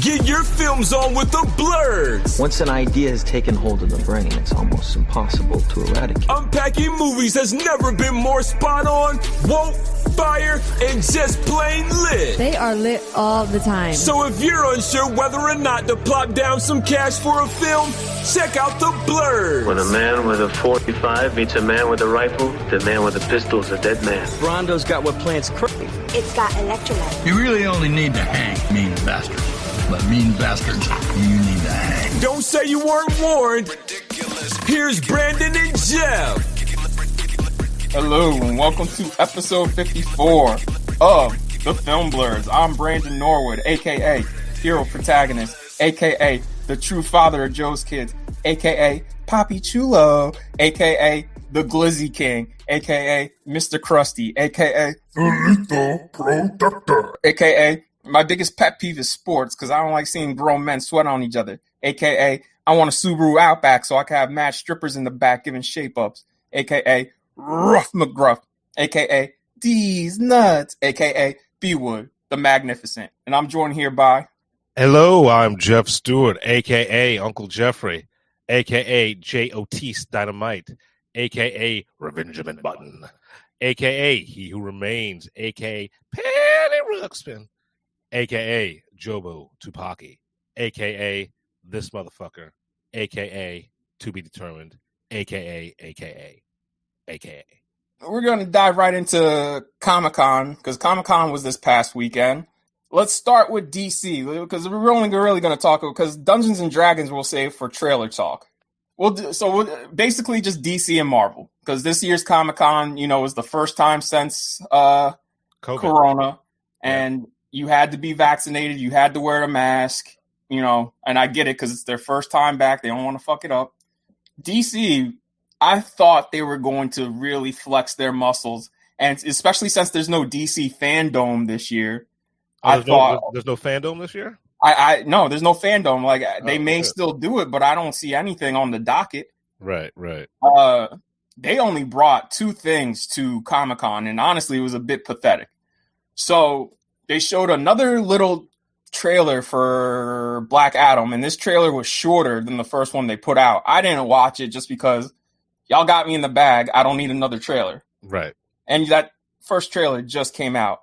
Get your films on with the Blurs. Once an idea has taken hold of the brain, it's almost impossible to eradicate. Unpacking movies has never been more spot on, woke, fire, and just plain lit. They are lit all the time. So if you're unsure whether or not to plop down some cash for a film, check out the Blurs. When a man with a 45 meets a man with a rifle, the man with a pistol is a dead man. Brondo's got what plants crave. It's got electrolyte. You really only need to hang mean bastards. But mean bastards, you need to hang. Don't say you weren't warned. Here's Brandon and Jeff. Hello, and welcome to episode 54 of The Film Blurs. I'm Brandon Norwood, a.k.a. Hero Protagonist, a.k.a. the true father of Joe's kids, a.k.a. Papi Chulo, a.k.a. the Glizzy King, a.k.a. Mr. Krusty, a.k.a. The Lethal Protector, a.k.a. my biggest pet peeve is sports because I don't like seeing grown men sweat on each other, a.k.a. I want a Subaru Outback so I can have mad strippers in the back giving shape-ups, a.k.a. Rough McGruff, a.k.a. D's Nuts, a.k.a. B-Wood, the Magnificent. And I'm joined here by... Hello, I'm Jeff Stewart, a.k.a. Uncle Jeffrey, a.k.a. J. Otis Dynamite, a.k.a. Revengeman Button, a.k.a. He Who Remains, a.k.a. Penny Ruxpin, a.k.a. Jobo Tupaki, a.k.a. This Motherfucker, a.k.a. To Be Determined, a.k.a. We're going to dive right into Comic-Con because Comic-Con was this past weekend. Let's start with DC because we're only really going to talk because Dungeons and Dragons we'll save for trailer talk. We'll basically just DC and Marvel because this year's Comic-Con, was the first time since Corona, and you had to be vaccinated. You had to wear a mask, and I get it because it's their first time back. They don't want to fuck it up. DC, I thought they were going to really flex their muscles, and especially since there's no DC Fandom this year. There's no Fandom this year? No, there's no Fandom. They may still do it, but I don't see anything on the docket. Right. They only brought two things to Comic-Con, and honestly, it was a bit pathetic. So they showed another little trailer for Black Adam, and this trailer was shorter than the first one they put out. I didn't watch it just because y'all got me in the bag. I don't need another trailer. Right. And that first trailer just came out.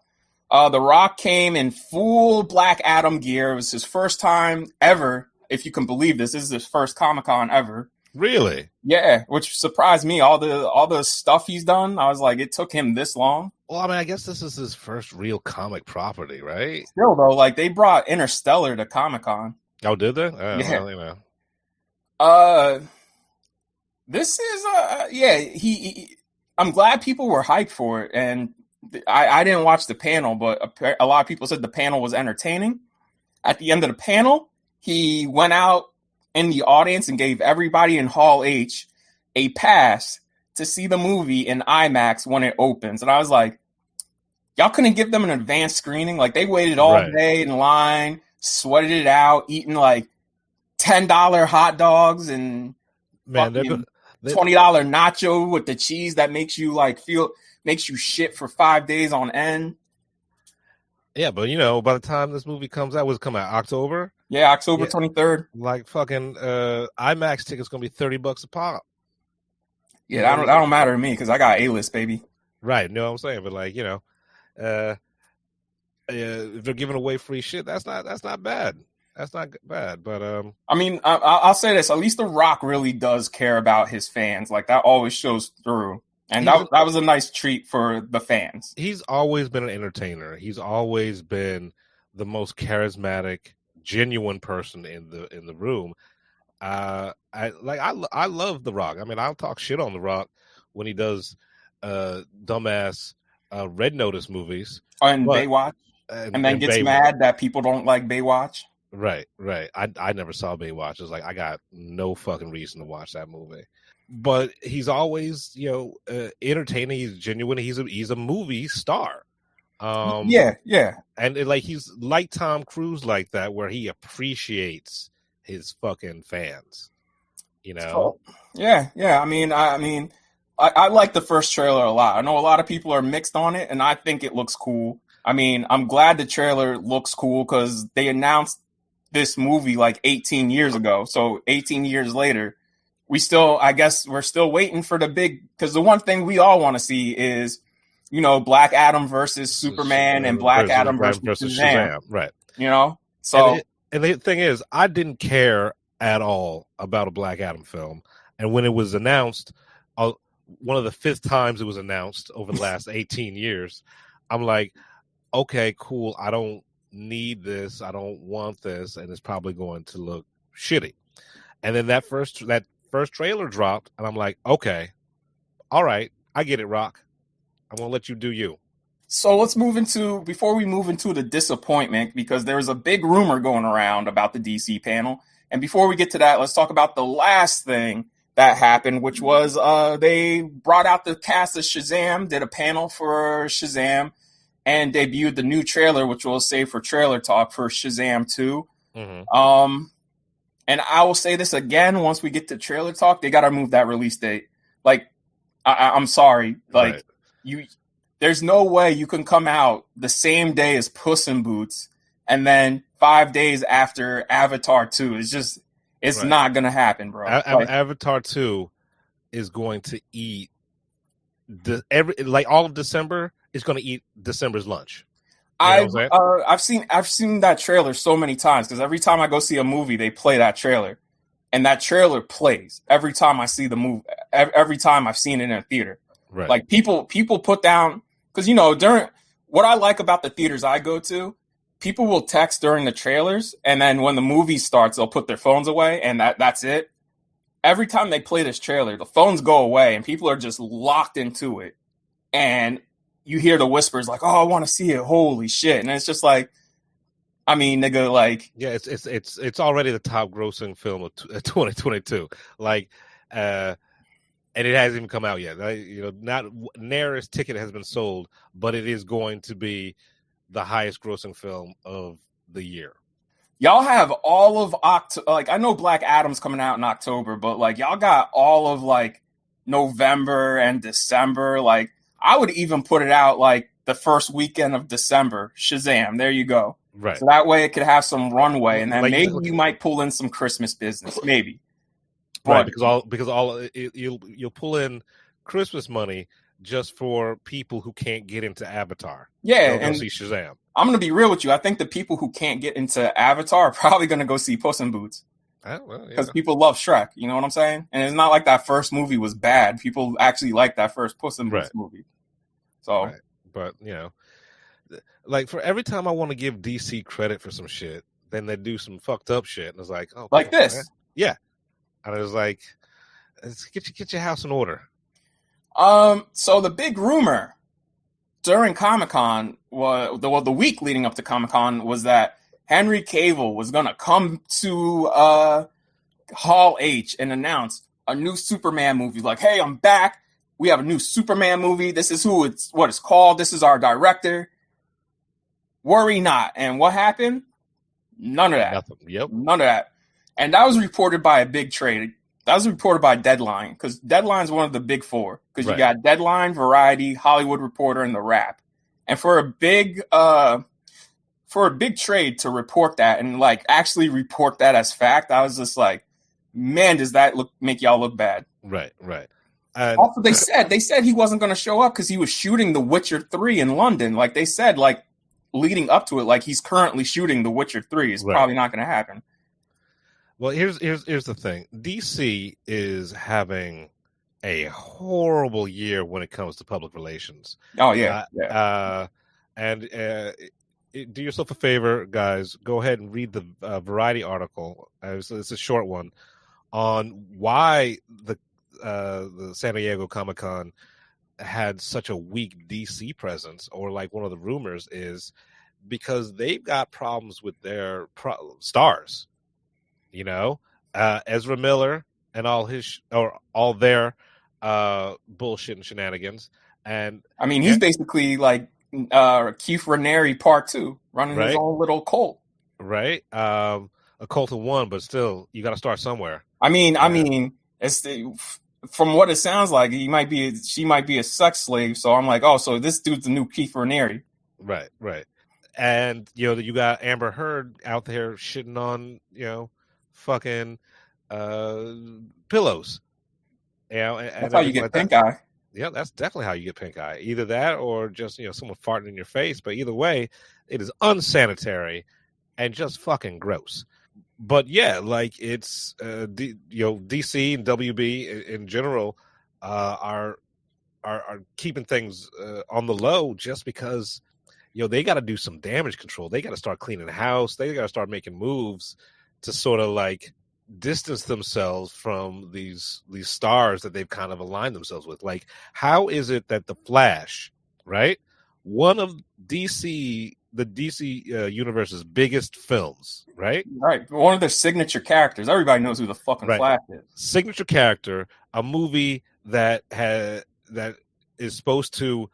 The Rock came in full Black Adam gear. It was his first time ever, if you can believe this. This is his first Comic-Con ever. Really? Yeah, which surprised me. All the stuff he's done, I was like, it took him this long. Well, I mean, I guess this is his first real comic property, right? Still, though, they brought Interstellar to Comic-Con. Oh, did they? Yeah. This is, I'm glad people were hyped for it, and I didn't watch the panel, but a lot of people said the panel was entertaining. At the end of the panel, he went out in the audience and gave everybody in Hall H a pass to see the movie in IMAX when it opens. And I was like, y'all couldn't give them an advanced screening? They waited all day in line, sweated it out, eating $10 hot dogs and $20 nacho with the cheese that makes you makes you shit for 5 days on end. Yeah, but by the time this movie comes out, come out October? Yeah, October 23rd. Fucking IMAX tickets gonna be $30 a pop. Yeah, that don't matter to me because I got A-list, baby. Right, know what I'm saying? But if they're giving away free shit, that's not bad. That's not bad. But I mean, I'll say this: at least The Rock really does care about his fans. That always shows through. And that was a nice treat for the fans. He's always been an entertainer. He's always been the most charismatic, genuine person in the room. I love The Rock. I mean, I'll talk shit on The Rock when he does dumbass Red Notice movies and Baywatch, and then gets mad that people don't like Baywatch. Right. I never saw Baywatch. It's I got no fucking reason to watch that movie. But he's always, entertaining. He's genuine. He's a movie star. Yeah. And he's like Tom Cruise like that, where he appreciates his fucking fans. So, yeah. I mean, I like the first trailer a lot. I know a lot of people are mixed on it, and I think it looks cool. I mean, I'm glad the trailer looks cool because they announced this movie like 18 years ago. So 18 years later, I guess we're still waiting for the big, because the one thing we all want to see is, you know, Black Adam versus Superman and Black Adam versus Shazam. Right. You know? So and the thing is, I didn't care at all about a Black Adam film. And when it was announced, one of the 5th times it was announced over the last 18 years, I'm like, okay, cool. I don't need this. I don't want this. And it's probably going to look shitty. And then that first trailer dropped, and I'm like, okay, all right, I get it, Rock. I'm going to let you do you. So let's before we move into the disappointment, because there was a big rumor going around about the DC panel. And before we get to that, let's talk about the last thing that happened, which was they brought out the cast of Shazam, did a panel for Shazam, and debuted the new trailer, which we'll save for trailer talk, for Shazam 2. Mm-hmm. And I will say this again, once we get to trailer talk, they got to move that release date. Like, I'm sorry. Like, there's no way you can come out the same day as Puss in Boots and then 5 days after Avatar 2. It's not going to happen, bro. Avatar 2 is going to eat all of December. It's going to eat December's lunch. I've seen that trailer so many times, because every time I go see a movie, they play that trailer, and that trailer plays every time I see the movie. Every time I've seen it in a theater, right? Like people put down, because during what I like about the theaters I go to, people will text during the trailers, and then when the movie starts, they'll put their phones away, and that's it. Every time they play this trailer, the phones go away, and people are just locked into it, and you hear the whispers like, "Oh, I want to see it! Holy shit!" And it's just like, I mean, nigga, like, yeah, it's already the top grossing film of 2022. Like, and it hasn't even come out yet. Not nearest ticket has been sold, but it is going to be the highest grossing film of the year. Y'all have all of October. Like, I know Black Adam's coming out in October, but like, y'all got all of like November and December. Like, I would even put it out like the first weekend of December. Shazam, there you go. Right. So that way it could have some runway, and then maybe you might pull in some Christmas business, maybe. Right, because you'll pull in Christmas money just for people who can't get into Avatar. Yeah, and see Shazam. I'm gonna be real with you. I think the people who can't get into Avatar are probably gonna go see Puss in Boots. Because people love Shrek, you know what I'm saying? And it's not like that first movie was bad. People actually like that first Puss in Boots movie. So, but like, for every time I want to give DC credit for some shit, then they do some fucked up shit, and it's like, oh, like this, man. Yeah. And I was like, get your house in order. So the big rumor during Comic-Con was the week leading up to Comic-Con was that Henry Cavill was gonna come to Hall H and announce a new Superman movie. Like, hey, I'm back. We have a new Superman movie. This is what it's called. This is our director. Worry not. And what happened? None of that. Nothing. Yep. None of that. And that was reported by a big trade. That was reported by Deadline, because Deadline's one of the big four. Because you got Deadline, Variety, Hollywood Reporter, and The Wrap. And for a big trade to report that and like actually report that as fact, I was just like, man, does that make y'all look bad? Right. Also, they said he wasn't going to show up because he was shooting The Witcher 3 in London. Like they said, like leading up to it, like he's currently shooting The Witcher 3. It's probably not going to happen. Well, here's the thing. DC is having a horrible year when it comes to public relations. Oh yeah. Do yourself a favor, guys. Go ahead and read the Variety article. It's a short one on why the San Diego Comic-Con had such a weak DC presence, or like one of the rumors is because they've got problems with their stars. Ezra Miller and all their bullshit and shenanigans. And I mean, he's basically like Keith Raniere Part 2, running his own little cult. Right. A cult of one, but still, you got to start somewhere. I mean, it's from what it sounds like, she might be a sex slave. So I'm like, oh, so this dude's the new Keith Raniere. Right. And you got Amber Heard out there shitting on fucking pillows. That's how you get pink eye. Yeah, that's definitely how you get pink eye. Either that or just someone farting in your face. But either way, it is unsanitary and just fucking gross. But yeah, like it's DC and WB in general are keeping things on the low just because they got to do some damage control. They got to start cleaning the house. They got to start making moves to sort of like distance themselves from these stars that they've kind of aligned themselves with. Like, how is it that the Flash, right, one of the DC universe's biggest films, right, one of their signature characters, everybody knows who the fucking Flash is, signature character, a movie that is supposed to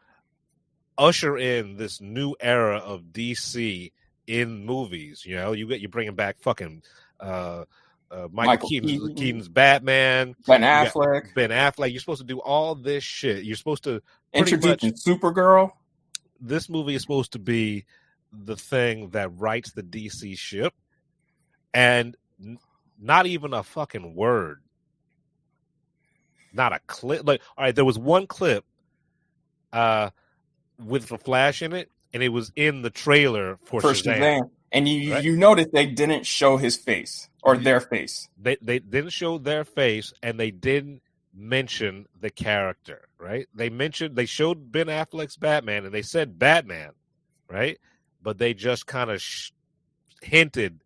usher in this new era of DC in movies. You're bringing back fucking Michael Keaton's Batman, Ben Affleck. You're supposed to do all this shit. You're supposed to introduce Supergirl. This movie is supposed to be the thing that rights the DC ship, and not even a fucking word, not a clip. Like, all right, there was one clip with the Flash in it, and it was in the trailer for Shazam. And you noticed they didn't show his face or their face. They didn't show their face, and they didn't mention the character, right? They showed Ben Affleck's Batman, and they said Batman, right? But they just kind of hinted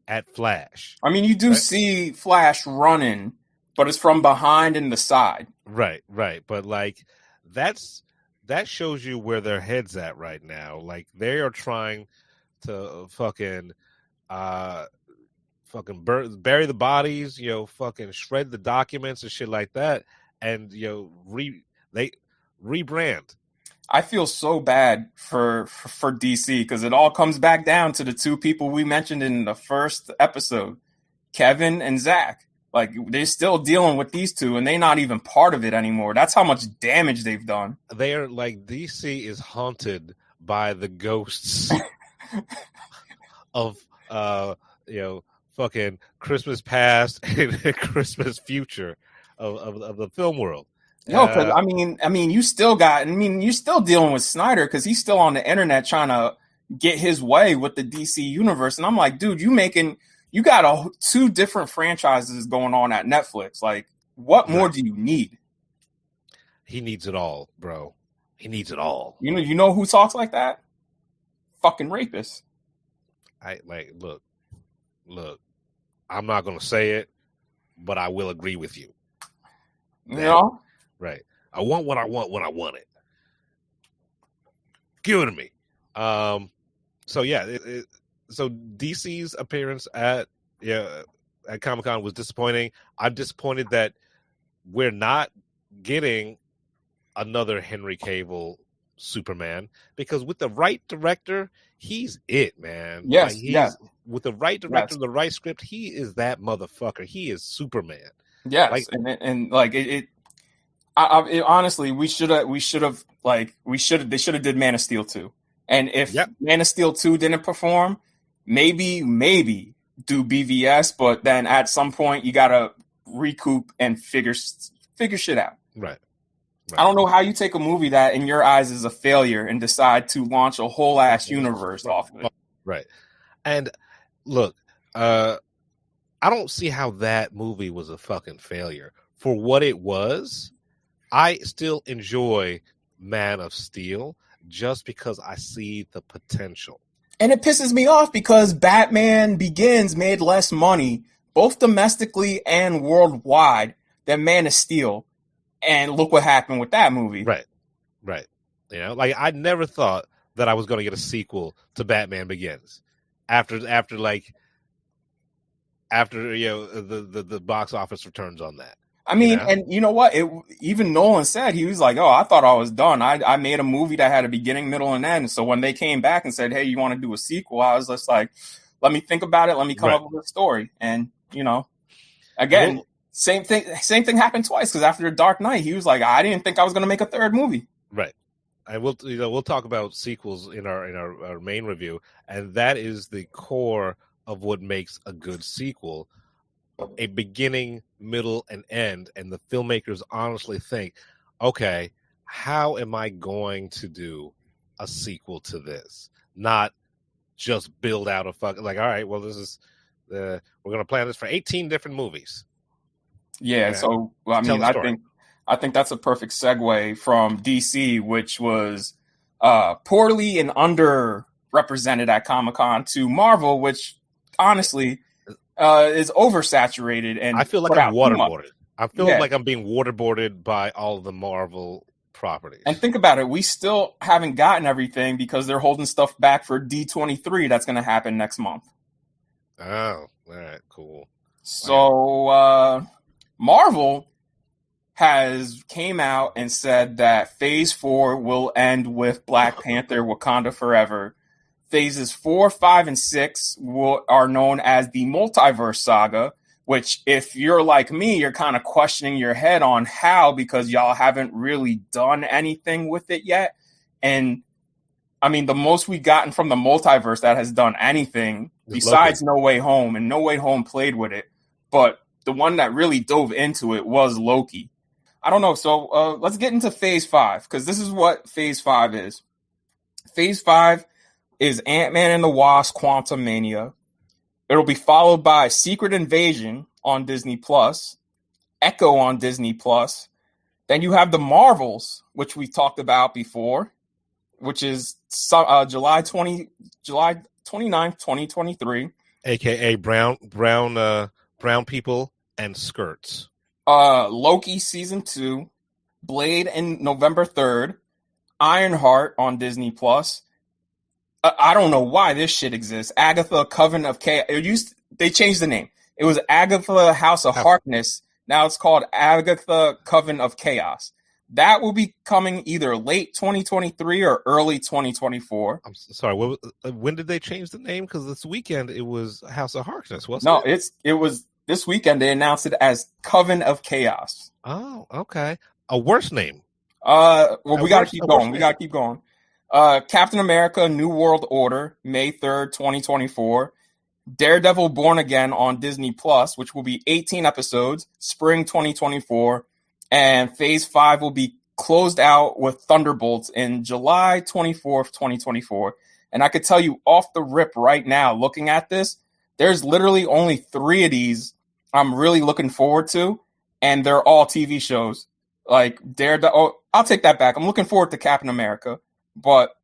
at Flash. I mean, you do see Flash running, but it's from behind and the side. Right. But like that shows you where their head's at right now. Like, they are trying to fucking bury the bodies, fucking shred the documents and shit like that, and they rebrand. I feel so bad for DC because it all comes back down to the two people we mentioned in the first episode, Kevin and Zach. Like, they're still dealing with these two, and they're not even part of it anymore. That's how much damage they've done. They are like, DC is haunted by the ghosts of fucking Christmas past and Christmas future of the film world. No, because I mean, you're still dealing with Snyder because he's still on the internet trying to get his way with the DC universe, and I'm like, dude, you got two different franchises going on at Netflix. Like, what more do you need? He needs it all, bro. He needs it all. You know who talks like that? Fucking rapists. Look. I'm not gonna say it, but I will agree with you. Right. I want what I want when I want it. Give it to me. So yeah, so DC's appearance at Comic-Con was disappointing. I'm disappointed that we're not getting another Henry Cavill Superman, because with the right director, he's it, man. Yes, with the right director, the right script, he is that motherfucker. He is Superman. Yes, honestly, they should have did Man of Steel 2. And if Man of Steel 2 didn't perform, maybe do BVS, but then at some point you gotta recoup and figure shit out. Right. I don't know how you take a movie that in your eyes is a failure and decide to launch a whole ass universe off of it. Right. And look, I don't see how that movie was a fucking failure. For what it was, I still enjoy Man of Steel just because I see the potential. And it pisses me off because Batman Begins made less money, both domestically and worldwide, than Man of Steel. And look what happened with that movie. Right. Like, I never thought that I was going to get a sequel to Batman Begins after the box office returns on that. I mean, and you know what? Even Nolan said, he was like, "Oh, I thought I was done. I made a movie that had a beginning, middle, and end." So when they came back and said, "Hey, you want to do a sequel?" I was just like, "Let me think about it. Let me come up with a story." And again. Same thing happened twice, because after The Dark Knight, he was like, I didn't think I was going to make a third movie. Right. and we'll talk about sequels in our main review, and that is the core of what makes a good sequel: a beginning, middle, and end. And the filmmakers honestly think, okay, how am I going to do a sequel to this? Not just build out a fucking all right, well, this is we're going to plan this for 18 different movies. Yeah. So I mean, I think that's a perfect segue from DC, which was poorly and underrepresented at Comic-Con, to Marvel, which honestly is oversaturated. And I feel like I'm waterboarded. I feel like I'm being waterboarded by all the Marvel properties. And think about it, we still haven't gotten everything because they're holding stuff back for D23 that's going to happen next month. Oh, all right, cool. So Marvel has came out and said that Phase 4 will end with Black Panther: Wakanda Forever. Phases 4, 5, and 6 are known as the Multiverse Saga, which, if you're like me, you're kind of questioning your head on how, because y'all haven't really done anything with it yet. And I mean, the most we've gotten from the multiverse that has done anything besides No Way Home, and No Way Home played with it, but the one that really dove into it was Loki. I don't know. So let's get into Phase 5, because this is what Phase 5 is. Phase 5 is Ant-Man and the Wasp: Quantumania. It'll be followed by Secret Invasion on Disney Plus, Echo on Disney Plus. Then you have the Marvels, which we talked about before, which is July 29th, 2023. AKA brown people and skirts. Loki Season 2, Blade in November 3rd, Ironheart on Disney Plus. I don't know why this shit exists. Agatha Coven of Chaos. They changed the name. It was Agatha House of Harkness. Now it's called Agatha Coven of Chaos. That will be coming either late 2023 or early 2024. I'm sorry. When did they change the name? Because this weekend it was House of Harkness, wasn't No, it? it was this weekend. They announced it as Coven of Chaos. Oh, okay. A worse name. Well, we got to keep going. We got to keep going. Captain America: New World Order, May 3rd, 2024. Daredevil: Born Again on Disney Plus, which will be 18 episodes, spring 2024. And Phase 5 will be closed out with Thunderbolts in July 24th, 2024. And I could tell you off the rip right now, looking at this, there's literally only 3 of these I'm really looking forward to, and they're all TV shows. Like Daredevil. Oh, I'll take that back. I'm looking forward to Captain America, but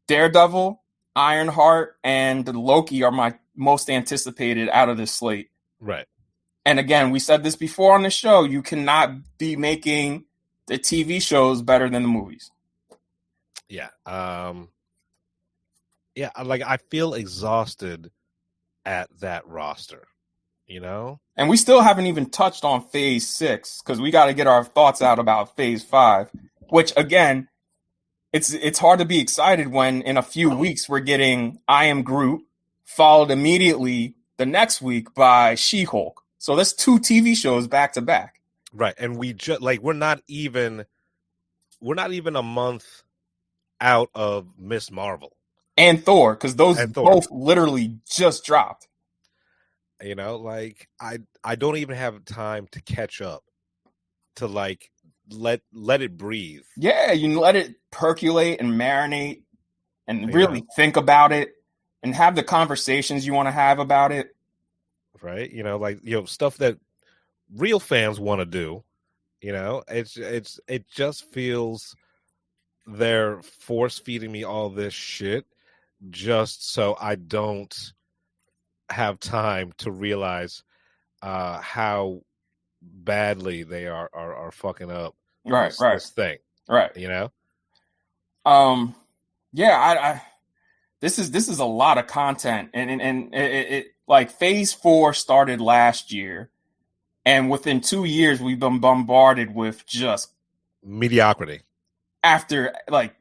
Daredevil, Ironheart, and Loki are my most anticipated out of this slate. Right. And again, we said this before on the show, you cannot be making the TV shows better than the movies. Yeah. Like I feel exhausted at that roster, you know? And we still haven't even touched on Phase 6, because we got to get our thoughts out about Phase 5, which again, it's hard to be excited when in a few weeks we're getting I Am Groot, followed immediately the next week by She-Hulk. So that's 2 TV shows back to back. Right. And we just we're not even a month out of Miss Marvel. And Thor, because those both literally just dropped. You know, like I don't even have time to catch up to like let it breathe. Yeah, you let it percolate and marinate and really think about it and have the conversations you want to have about it. Right? You know, like, you know, stuff that real fans want to do. You know, it just feels they're force feeding me all this shit just so I don't have time to realize how badly they are fucking up this thing. Right. You know? Yeah, this is a lot of content, and it like Phase 4 started last year, and within 2 years we've been bombarded with just mediocrity after like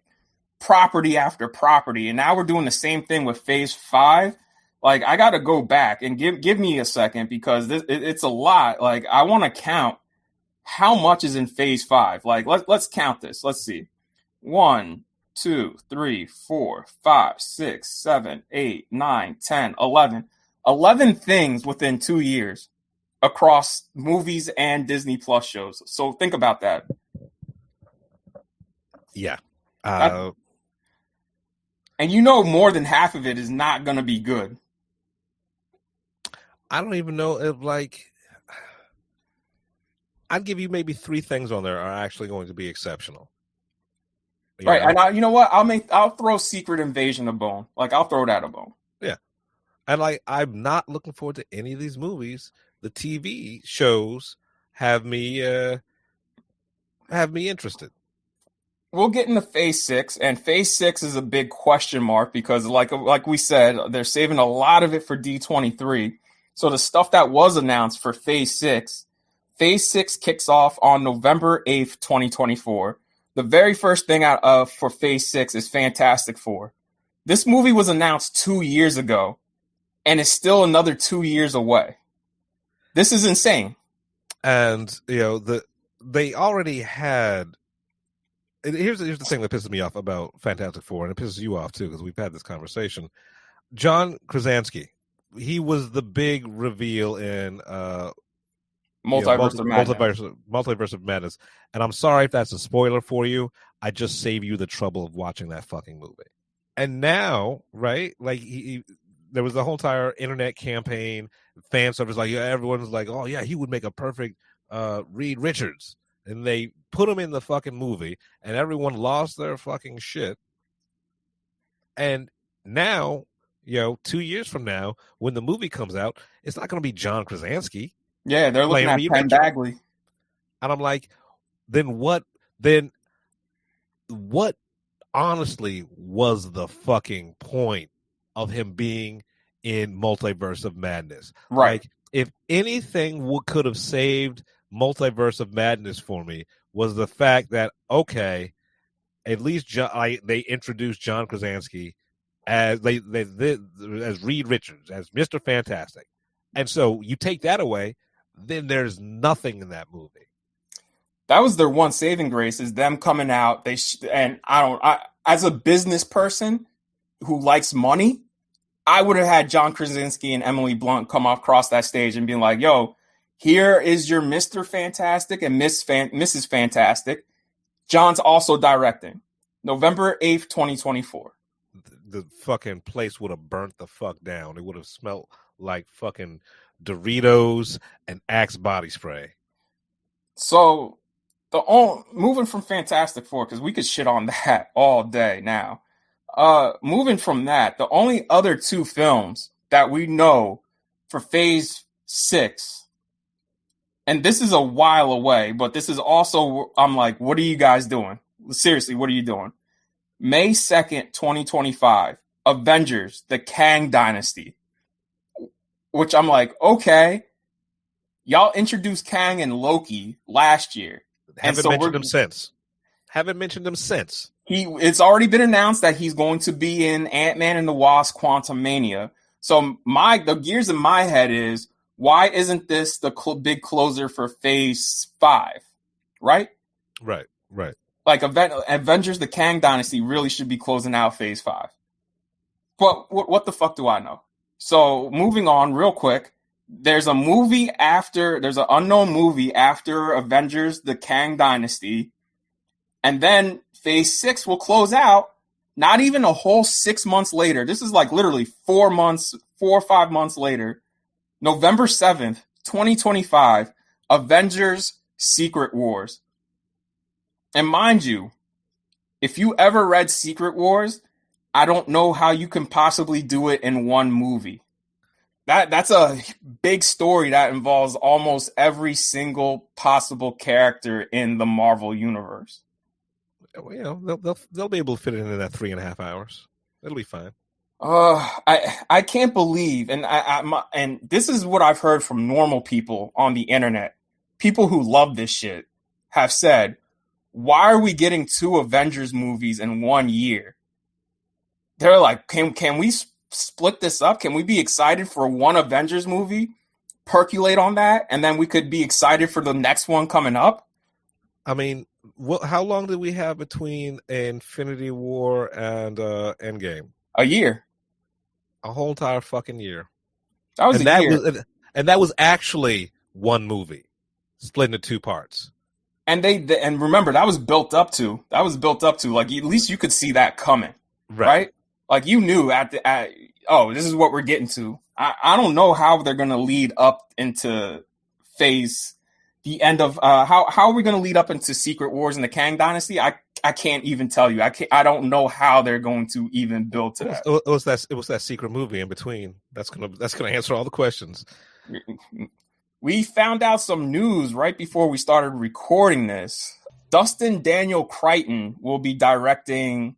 property after property, and now we're doing the same thing with Phase 5. Like, I got to go back and give me a second, because it's a lot. Like, I want to count how much is in Phase 5. Like, let's count this. Let's see. 1, 2, 3, 4, 5, 6, 7, 8, 9, 10, 11. 11 things within 2 years across movies and Disney Plus shows. So think about that. Yeah. And you know more than half of it is not going to be good. I don't even know if, like, I'd give you maybe 3 things on there are actually going to be exceptional. Right, and you know what? I'll throw Secret Invasion a bone. Like, I'll throw that a bone. Yeah. And, like, I'm not looking forward to any of these movies. The TV shows have me interested. We'll get into Phase 6, and Phase 6 is a big question mark because, like we said, they're saving a lot of it for D23. So the stuff that was announced for Phase 6 kicks off on November 8th, 2024. The very first thing out for Phase 6 is Fantastic Four. This movie was announced 2 years ago, and it's still another 2 years away. This is insane. And, you know, they already had... Here's the thing that pisses me off about Fantastic Four, and it pisses you off, too, because we've had this conversation. John Krasinski, he was the big reveal in... Multiverse of Madness. And I'm sorry if that's a spoiler for you. I just save you the trouble of watching that fucking movie. And now, right? Like there was the whole entire internet campaign, fan service. Like everyone's like, "Oh yeah, he would make a perfect Reed Richards." And they put him in the fucking movie, and everyone lost their fucking shit. And now, 2 years from now, when the movie comes out, it's not going to be John Krasinski. Yeah, they're looking at Penn Badgley. And I'm like, then what honestly was the fucking point of him being in Multiverse of Madness? Right. Like, if anything could have saved Multiverse of Madness for me was the fact that, okay, at least they introduced John Krasinski as as Reed Richards, as Mr. Fantastic. And so you take that away, then there's nothing in that movie. That was their one saving grace, is them coming out. As a business person who likes money, I would have had John Krasinski and Emily Blunt come across that stage and be like, "Yo, here is your Mr. Fantastic and Mrs. Fantastic. John's also directing. November 8th, 2024. The fucking place would have burnt the fuck down. It would have smelled like fucking Doritos and Axe body spray. So, moving from Fantastic Four, because we could shit on that all day now. Moving from that, the only other 2 films that we know for Phase 6, and this is a while away, but this is also, I'm like, what are you guys doing? Seriously, what are you doing? May 2nd, 2025, Avengers, the Kang Dynasty. Which I'm like, okay, y'all introduced Kang and Loki last year. Haven't mentioned him since. It's already been announced that he's going to be in Ant-Man and the Wasp: Quantumania. So the gears in my head is, why isn't this the big closer for Phase 5? Right? Right. Like Avengers, the Kang Dynasty really should be closing out Phase 5. But what the fuck do I know? So moving on real quick, there's an unknown movie after Avengers, the Kang Dynasty. And then Phase 6 will close out not even a whole 6 months later. This is like literally 4 or 5 months later. November 7th, 2025, Avengers Secret Wars. And mind you, if you ever read Secret Wars, I don't know how you can possibly do it in one movie. That's a big story that involves almost every single possible character in the Marvel universe. They'll be able to fit it into that 3.5 hours. It'll be fine. I can't believe, and this is what I've heard from normal people on the internet. People who love this shit have said, "Why are we getting 2 Avengers movies in 1 year?" They're like, can we split this up? Can we be excited for one Avengers movie, percolate on that, and then we could be excited for the next one coming up? I mean, How long did we have between Infinity War and Endgame? A year. A whole entire fucking year. That was a year. That was actually one movie, split into two parts. And and remember, that was built up to. Like, at least you could see that coming, right? Like, you knew this is what we're getting to. I don't know how they're going to lead up into the end of how are we going to lead up into Secret Wars in the Kang Dynasty? I can't even tell you. I don't know how they're going to even build to that. It was that secret movie in between. That's gonna answer all the questions. We found out some news right before we started recording this. Dustin Daniel Crichton will be directing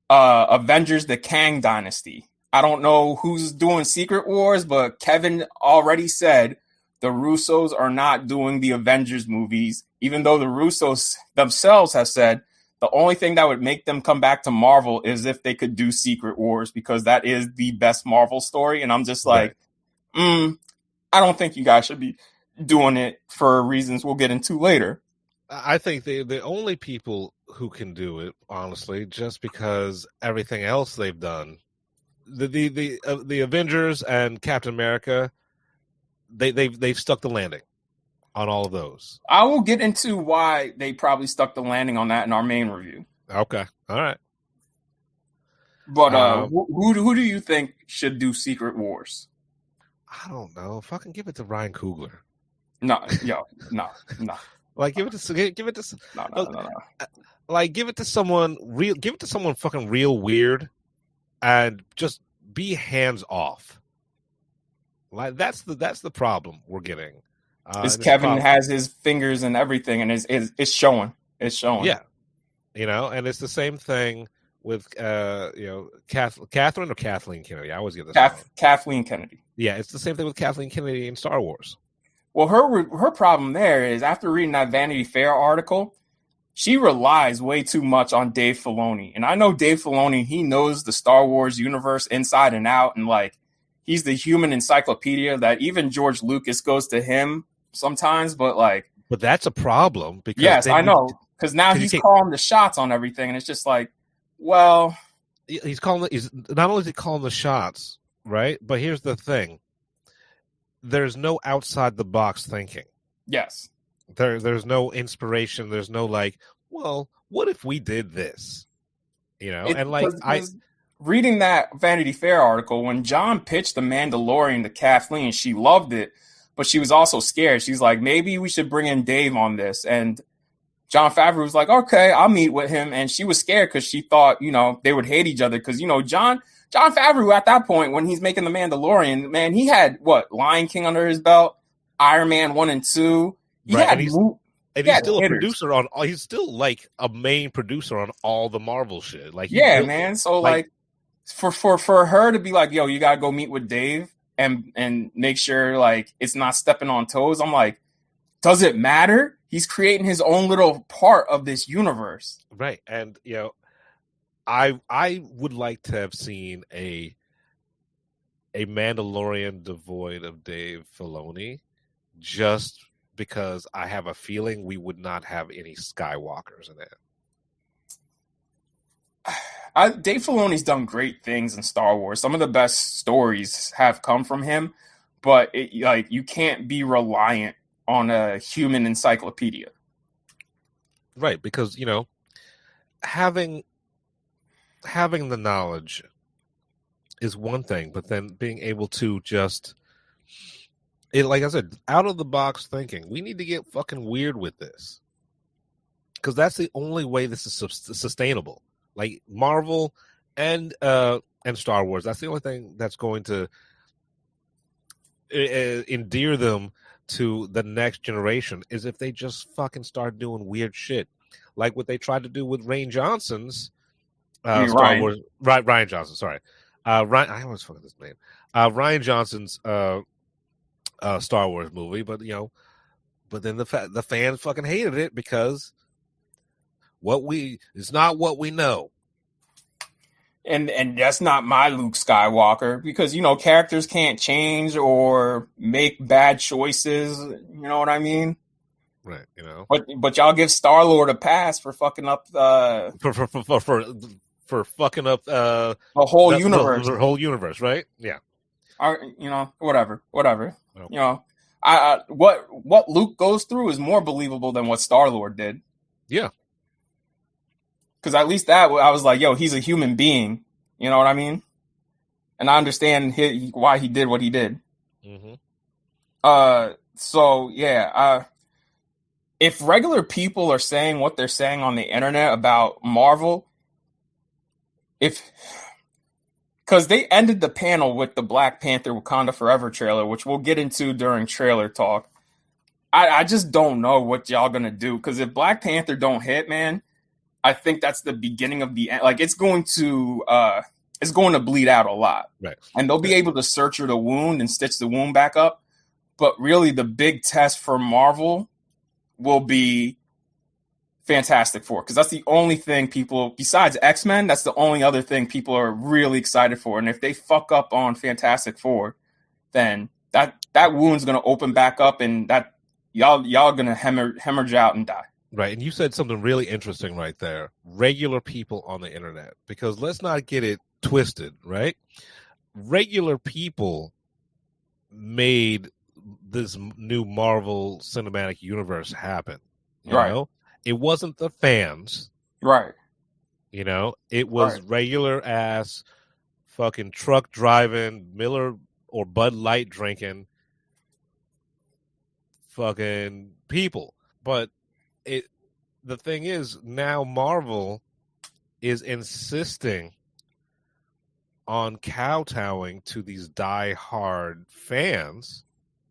Avengers: The Kang Dynasty. I don't know who's doing Secret Wars, but Kevin already said the Russos are not doing the Avengers movies, even though the Russos themselves have said the only thing that would make them come back to Marvel is if they could do Secret Wars, because that is the best Marvel story. And I'm just like, I don't think you guys should be doing it for reasons we'll get into later. I think the only people who can do it, honestly, just because everything else they've done, the Avengers and Captain America, they've stuck the landing on all of those. I will get into why they probably stuck the landing on that in our main review. Okay, all right. But who do you think should do Secret Wars? I don't know. Fucking give it to Ryan Coogler. No. Like give it to No. Like give it to someone real. Give it to someone fucking real weird, and just be hands off. Like that's the problem we're getting. Kevin has his fingers in everything, and it's showing. It's showing. Yeah, and it's the same thing with Catherine or Kathleen Kennedy. I always get this. Kathleen Kennedy. Yeah, it's the same thing with Kathleen Kennedy in Star Wars. Well, her problem there is, after reading that Vanity Fair article, she relies way too much on Dave Filoni. And I know Dave Filoni, he knows the Star Wars universe inside and out, and like he's the human encyclopedia that even George Lucas goes to him sometimes, but that's a problem because yes, I know, because now he's calling the shots on everything, and it's just like, well, he's not only is he calling the shots, right? But here's the thing: there's no outside the box thinking. Yes, there's no inspiration. There's no like, well, what if we did this? Reading that Vanity Fair article, when John pitched The Mandalorian to Kathleen, she loved it, but she was also scared. She's like, maybe we should bring in Dave on this. And Jon Favreau was like, okay, I'll meet with him. And she was scared because she thought, they would hate each other. Because, Jon Favreau at that point, when he's making The Mandalorian, man, he had Lion King under his belt, Iron Man 1 and 2. He's still a producer on. He's still like a main producer on all the Marvel shit. Like, man. So for her to be like, yo, you gotta go meet with Dave and make sure like it's not stepping on toes. I'm like, does it matter? He's creating his own little part of this universe, right? And I would like to have seen a Mandalorian devoid of Dave Filoni, just because I have a feeling we would not have any Skywalkers in it. Dave Filoni's done great things in Star Wars. Some of the best stories have come from him, but you can't be reliant on a human encyclopedia. Right, because, having the knowledge is one thing, but then being able to just, like I said, out of the box thinking, we need to get fucking weird with this. Because that's the only way this is sustainable. Like Marvel and Star Wars, that's the only thing that's going to endear them to the next generation, is if they just fucking start doing weird shit, like what they tried to do with Rian Johnson's Star Wars. Rian Johnson, sorry, Ryan. I always forget his name. Rian Johnson's Star Wars movie, but then the fans fucking hated it because it's not what we know. And that's not my Luke Skywalker, because, characters can't change or make bad choices. You know what I mean? Right. You know. But y'all give Star-Lord a pass for fucking up For fucking up the whole universe. The whole universe, right? Yeah. Whatever. Oh. You know, what Luke goes through is more believable than what Star-Lord did. Yeah. Because at least that I was like, yo, he's a human being. You know what I mean? And I understand why he did what he did. Mm-hmm. So yeah. If regular people are saying what they're saying on the internet about Marvel, because they ended the panel with the Black Panther Wakanda Forever trailer, which we'll get into during trailer talk. I just don't know what y'all gonna do. Because if Black Panther don't hit, man, I think that's the beginning of the end. Like it's going to bleed out a lot, right? And they'll be able to suture the wound and stitch the wound back up. But really, the big test for Marvel will be Fantastic Four, because that's the only thing people, besides X-Men, that's the only other thing people are really excited for. And if they fuck up on Fantastic Four, then that wound's going to open back up, and that y'all going to hemorrhage out and die. Right, and you said something really interesting right there. Regular people on the internet, because let's not get it twisted, right? Regular people made this new Marvel Cinematic Universe happen. You know? It wasn't the fans. Right. You know, it was regular ass fucking truck driving, Miller or Bud Light drinking fucking people. But the thing is, now Marvel is insisting on kowtowing to these diehard fans,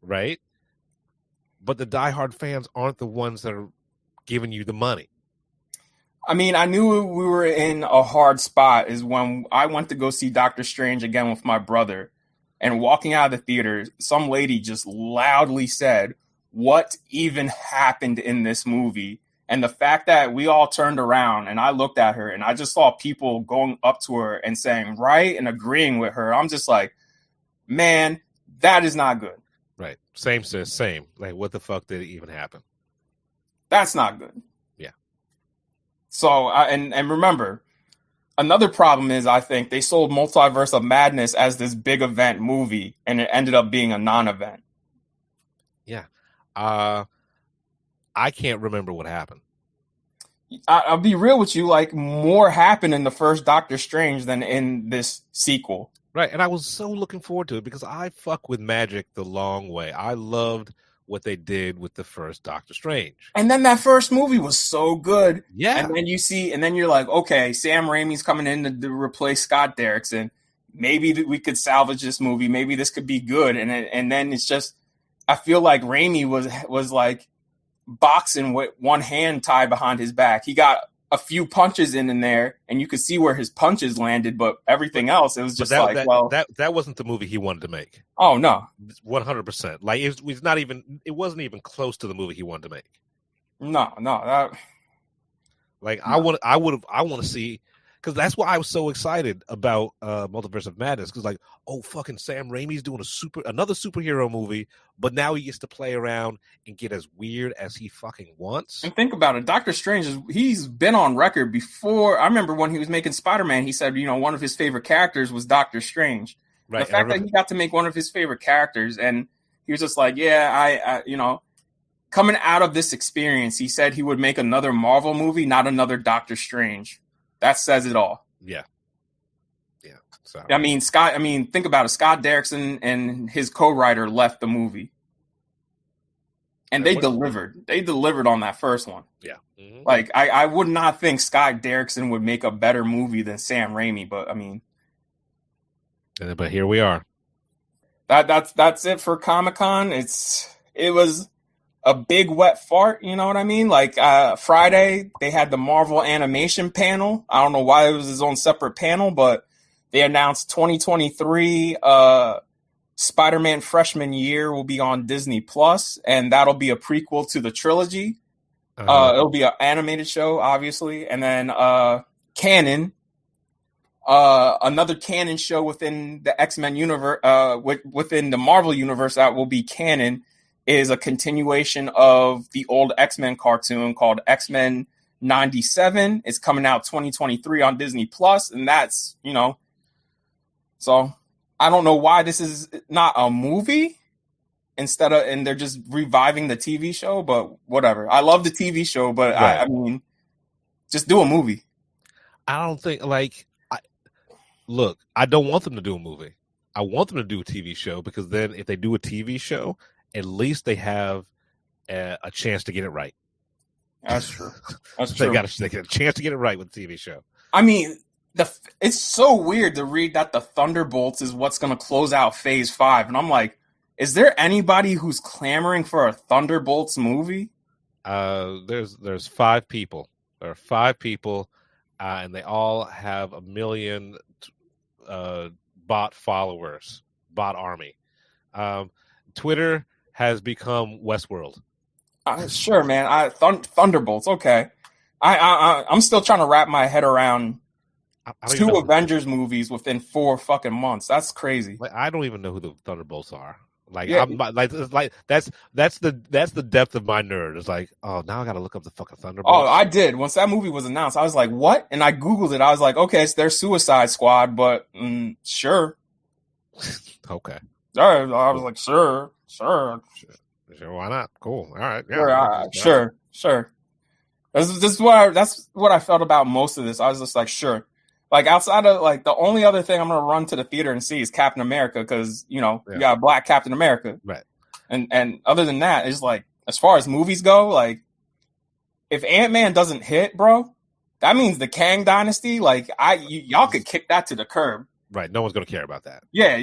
right? But the diehard fans aren't the ones that are giving you the money. I mean, I knew we were in a hard spot is when I went to go see Doctor Strange again with my brother, and walking out of the theater, some lady just loudly said, "What even happened in this movie?" And the fact that we all turned around and I looked at her and I just saw people going up to her and saying, right, and agreeing with her. I'm just like, man, that is not good. Right. Same says same. Like, what the fuck did it even happen? That's not good. Yeah. So, and remember, another problem is I think they sold Multiverse of Madness as this big event movie, and it ended up being a non-event. Yeah. I can't remember what happened. I'll be real with you. Like, more happened in the first Doctor Strange than in this sequel. Right. And I was so looking forward to it because I fuck with magic the long way. I loved what they did with the first Doctor Strange. And then that first movie was so good. Yeah. And then you're like, okay, Sam Raimi's coming in to replace Scott Derrickson. Maybe we could salvage this movie. Maybe this could be good. And then it's just, I feel like Raimi was like boxing with one hand tied behind his back. He got a few punches in there, and you could see where his punches landed, but everything else, it was just that wasn't the movie he wanted to make. Oh no, 100%. Like it wasn't even close to the movie he wanted to make. No. I want to see, because that's why I was so excited about Multiverse of Madness, because like, oh, fucking Sam Raimi's doing another superhero movie, but now he gets to play around and get as weird as he fucking wants. And think about it, Doctor Strange he's been on record before. I remember when he was making Spider-Man, he said, one of his favorite characters was Doctor Strange. Right. The fact that he got to make one of his favorite characters, and he was just like, yeah, I coming out of this experience, he said he would make another Marvel movie, not another Doctor Strange. That says it all. Yeah. So think about it. Scott Derrickson and his co-writer left the movie, and they delivered. They delivered on that first one. Yeah. Mm-hmm. Like I would not think Scott Derrickson would make a better movie than Sam Raimi, but but here we are. That's it for Comic-Con. It was a big wet fart, you know what I mean? Like Friday, they had the Marvel animation panel. I don't know why it was his own separate panel, but they announced 2023 Spider-Man Freshman Year will be on Disney Plus, and that'll be a prequel to the trilogy. It'll be an animated show, obviously, and then canon, another canon show within the X-Men universe, within the Marvel universe that will be canon, is a continuation of the old X-Men cartoon called X-Men 97. It's coming out 2023 on Disney Plus, and that's, so I don't know why this is not a movie and they're just reviving the TV show, but whatever. I love the TV show, but Right. I mean, just do a movie. I don't think look, I don't want them to do a movie. I want them to do a TV show, because then if they do a TV show, at least they have a chance to get it right. That's true. That's They true. they get a chance to get it right with the TV show. I mean, it's so weird to read that the Thunderbolts is what's going to close out Phase 5. And I'm like, is there anybody who's clamoring for a Thunderbolts movie? There's 5 people. There are 5 people, and they all have 1 million bot followers, bot army. Twitter has become Westworld. Sure, man. Thunderbolts. Okay. I'm still trying to wrap my head around I don't even 2 know Avengers movies within 4 fucking months. That's crazy. I don't even know who the Thunderbolts are. Yeah. That's the depth of my nerd. It's like, oh, now I got to look up the fucking Thunderbolts. Oh, I did. Once that movie was announced, I was like, what? And I Googled it. I was like, okay, it's their Suicide Squad, but sure. Okay. I was like, sure. Sure, why not? Cool. All right. Yeah. Sure. That's what I felt about most of this. I was just like, sure. Like, outside of, like, the only other thing I'm going to run to the theater and see is Captain America, because, you got Black Captain America. Right. And other than that, it's like, as far as movies go, like, if Ant-Man doesn't hit, bro, that means the Kang Dynasty, like, y'all could kick that to the curb. Right. No one's going to care about that. Yeah.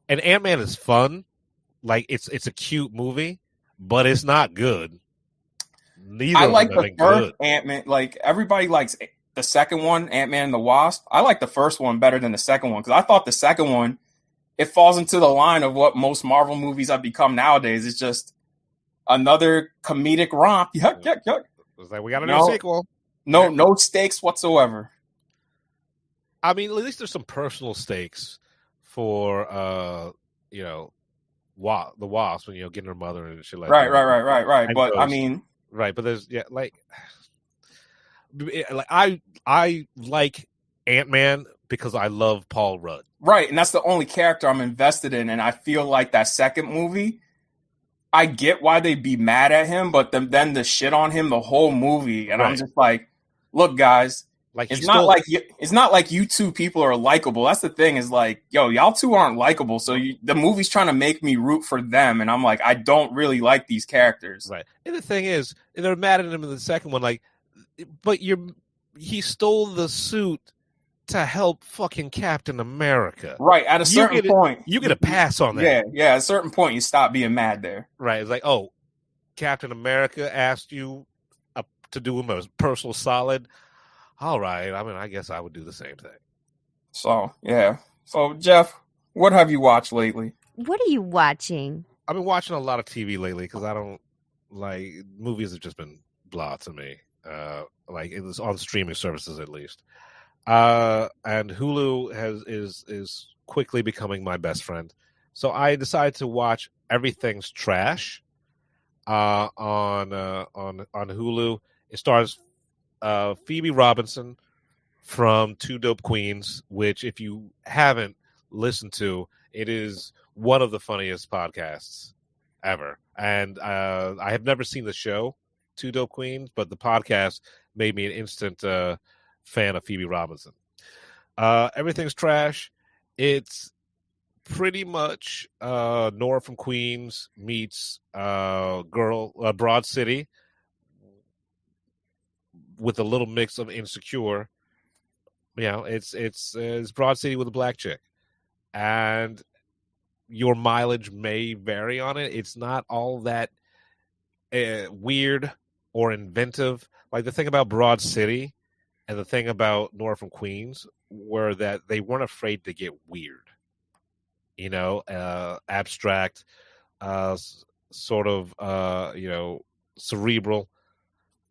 And Ant-Man is fun. Like, it's a cute movie, but it's not good. Neither I like of them the are first good. Ant-Man. Like, everybody likes the second one, Ant-Man and the Wasp. I like the first one better than the second one, because I thought the second one, it falls into the line of what most Marvel movies have become nowadays. It's just another comedic romp. Yuck. It's like, we got to do a sequel. No stakes whatsoever. I mean, at least there's some personal stakes for the Wasp, when getting her mother and shit like that. Right. But I mean, right, but there's I like Ant-Man because I love Paul Rudd. Right, and that's the only character I'm invested in, and I feel like that second movie, I get why they'd be mad at him, but then the shit on him the whole movie, and Right. I'm just like, look, guys, Like, it's not like you two people are likable. That's the thing, is like, yo, y'all two aren't likable, so the movie's trying to make me root for them, and I'm like, I don't really like these characters. right. And the thing is, they're mad at him in the second one, like, but he stole the suit to help fucking Captain America. Right, at a certain point. You get a pass on that. Yeah, at a certain point, you stop being mad there. Right. It's like, oh, Captain America asked you to do him a personal solid. All right. I mean, I guess I would do the same thing. So, yeah. So, Jeff, what have you watched lately? What are you watching? I've been watching a lot of TV lately because I don't like movies have just been blah to me. Like, it was on streaming services at least. And Hulu is quickly becoming my best friend. So I decided to watch Everything's Trash on Hulu. It stars Phoebe Robinson from Two Dope Queens, which, if you haven't listened to, it is one of the funniest podcasts ever. And I have never seen the show Two Dope Queens, but the podcast made me an instant fan of Phoebe Robinson. Everything's Trash. It's pretty much Nora from Queens meets Broad City with a little mix of Insecure. It's Broad City with a black chick, and your mileage may vary on it. It's not all that weird or inventive. Like, the thing about Broad City and the thing about Nora from Queens were that they weren't afraid to get weird. Abstract, sort of, cerebral,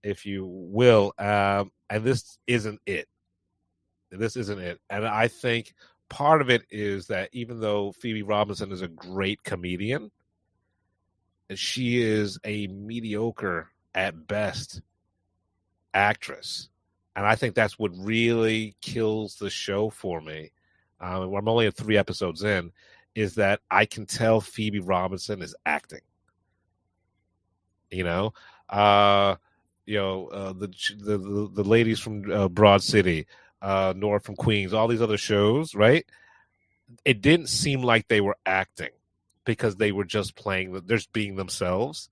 if you will. And this isn't it. And I think part of it is that even though Phoebe Robinson is a great comedian, she is a mediocre at best actress. And I think that's what really kills the show for me. I'm only at 3 episodes in, is that I can tell Phoebe Robinson is acting. The ladies from Broad City, Nora from Queens, all these other shows, right? It didn't seem like they were acting because they were just being themselves.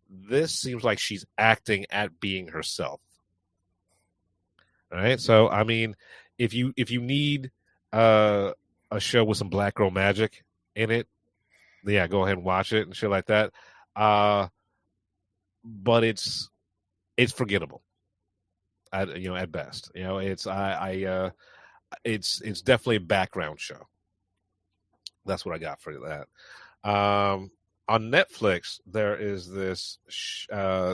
This seems like she's acting at being herself. All right. So, I mean, if you need a show with some black girl magic in it, yeah, go ahead and watch it and shit like that. But it's forgettable at best. It's definitely a background show. That's what I got for that. On Netflix, there is this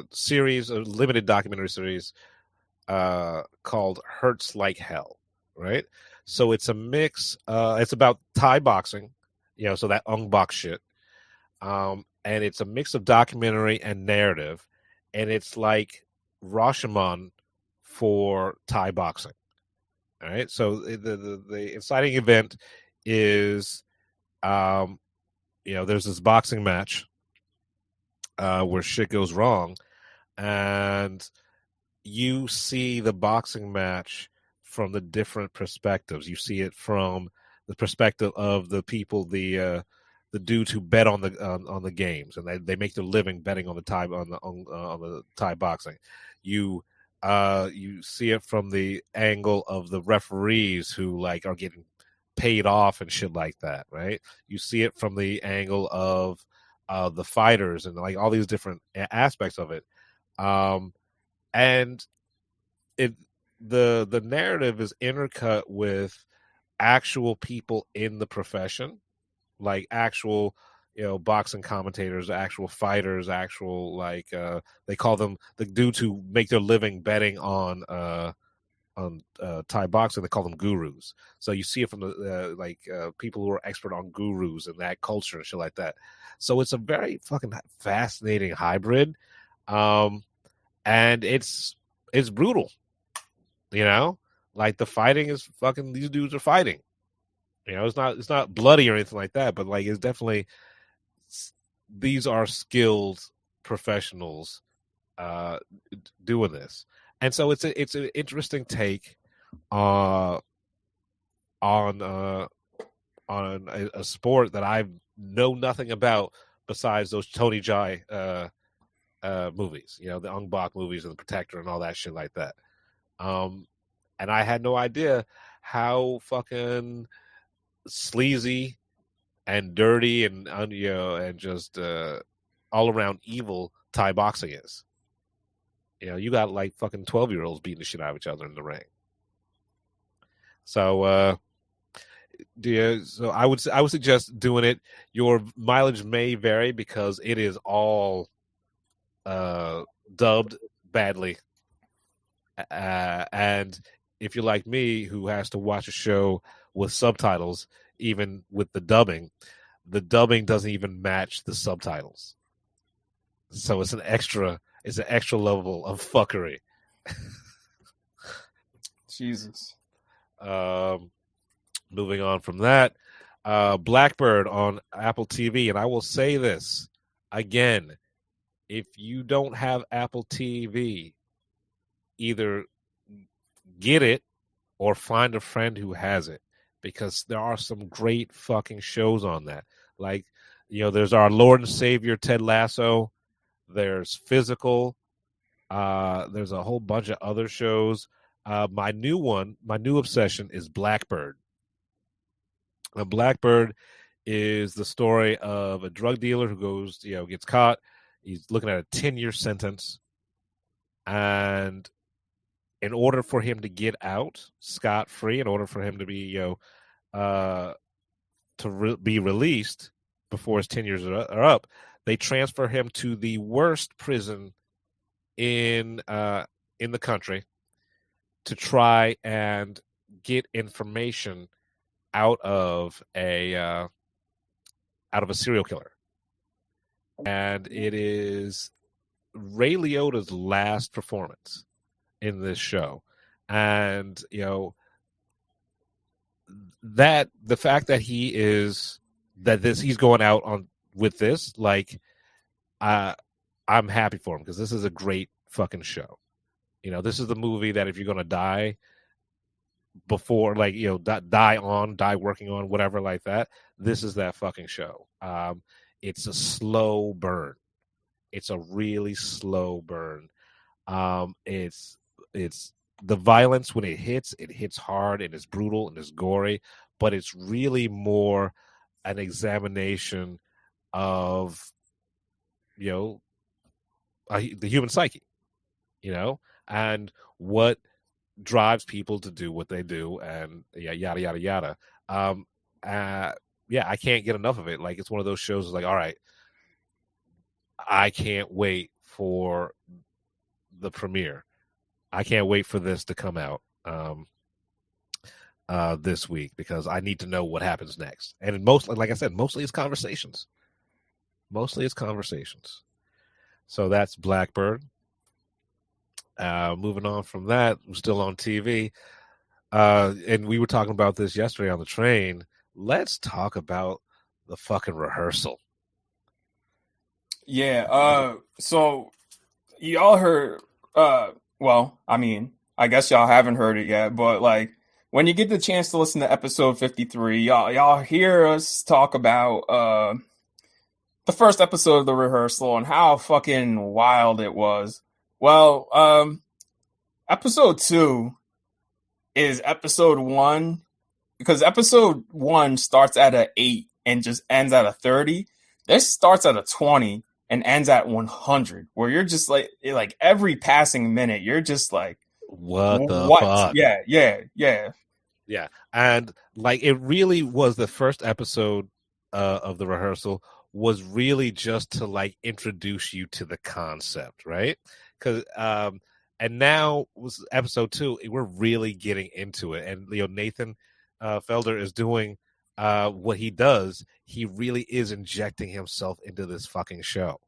series, a limited documentary series called Hurts Like Hell, right? So it's a mix. It's about Thai boxing, so that Ong Bak shit. And it's a mix of documentary and narrative, and it's like Rashomon for Thai boxing. All right. So the inciting event is, there's this boxing match where shit goes wrong, and you see the boxing match from the different perspectives. You see it from the perspective of the people, the dudes who bet on the games, and they make their living betting on the Thai boxing. You see it from the angle of the referees who are getting paid off and shit like that, right? You see it from the angle of the fighters and all these different aspects of it. And the narrative is intercut with actual people in the profession, like actual boxing commentators, actual fighters, actual they call them the dudes who make their living betting on Thai boxing. They call them gurus. So you see it from the people who are expert on gurus and that culture and shit like that. So it's a very fucking fascinating hybrid, and it's brutal. The fighting is fucking. These dudes are fighting. It's not bloody or anything like that, but it's definitely, these are skilled professionals doing this. And so it's an interesting take on a sport that I know nothing about besides those Tony Jai movies, the Ong Bak movies and the Protector and all that shit like that. And I had no idea how fucking sleazy and dirty and and just all around evil Thai boxing is. You got fucking 12-year-olds beating the shit out of each other in the ring. So, so I would suggest doing it. Your mileage may vary because it is all dubbed badly, and if you're like me, who has to watch a show with subtitles, even with the dubbing doesn't even match the subtitles. So it's an extra level of fuckery. Jesus. Moving on from that, Blackbird on Apple TV. And I will say this again, if you don't have Apple TV, either get it or find a friend who has it, because there are some great fucking shows on that. There's our Lord and Savior Ted Lasso. There's Physical. There's a whole bunch of other shows. My new obsession is Blackbird. Blackbird is the story of a drug dealer who gets caught. He's looking at a 10-year sentence. And in order for him to get out scot-free, in order for him to be, be released before his 10 years are up, they transfer him to the worst prison in the country to try and get information out of a serial killer. and it is Ray Liotta's last performance in this show. And, that the fact that he's going out on with this, like, I'm happy for him, because this is a great fucking show. This is the movie that if you're going to die before, like, die working on whatever like that, this is that fucking show. It's a slow burn. It's a really slow burn. It's the violence when it hits hard, and it's brutal and it's gory, but it's really more an examination of, the human psyche, and what drives people to do what they do, and yada yada yada. I can't get enough of it. Like, it's one of those shows like, all right, I can't wait for the premiere. I can't wait for this to come out this week, because I need to know what happens next. And like I said, mostly it's conversations. So that's Blackbird. Moving on from that, we're still on TV. And we were talking about this yesterday on the train. Let's talk about the fucking rehearsal. Yeah. So y'all heard, well, I mean, I guess y'all haven't heard it yet, but like, when you get the chance to listen to episode 53, y'all hear us talk about the first episode of the rehearsal and how fucking wild it was. Well, episode 2 is episode 1, because episode 1 starts at a 8 and just ends at a 30. This starts at a 20 and ends at 100, where you're just like every passing minute, you're just like, what the fuck? Yeah. And like, it really was the first episode of the rehearsal was really just to like introduce you to the concept, right? Because and now was episode 2, we're really getting into it, and Nathan Felder is doing what he does. He really is injecting himself into this fucking show.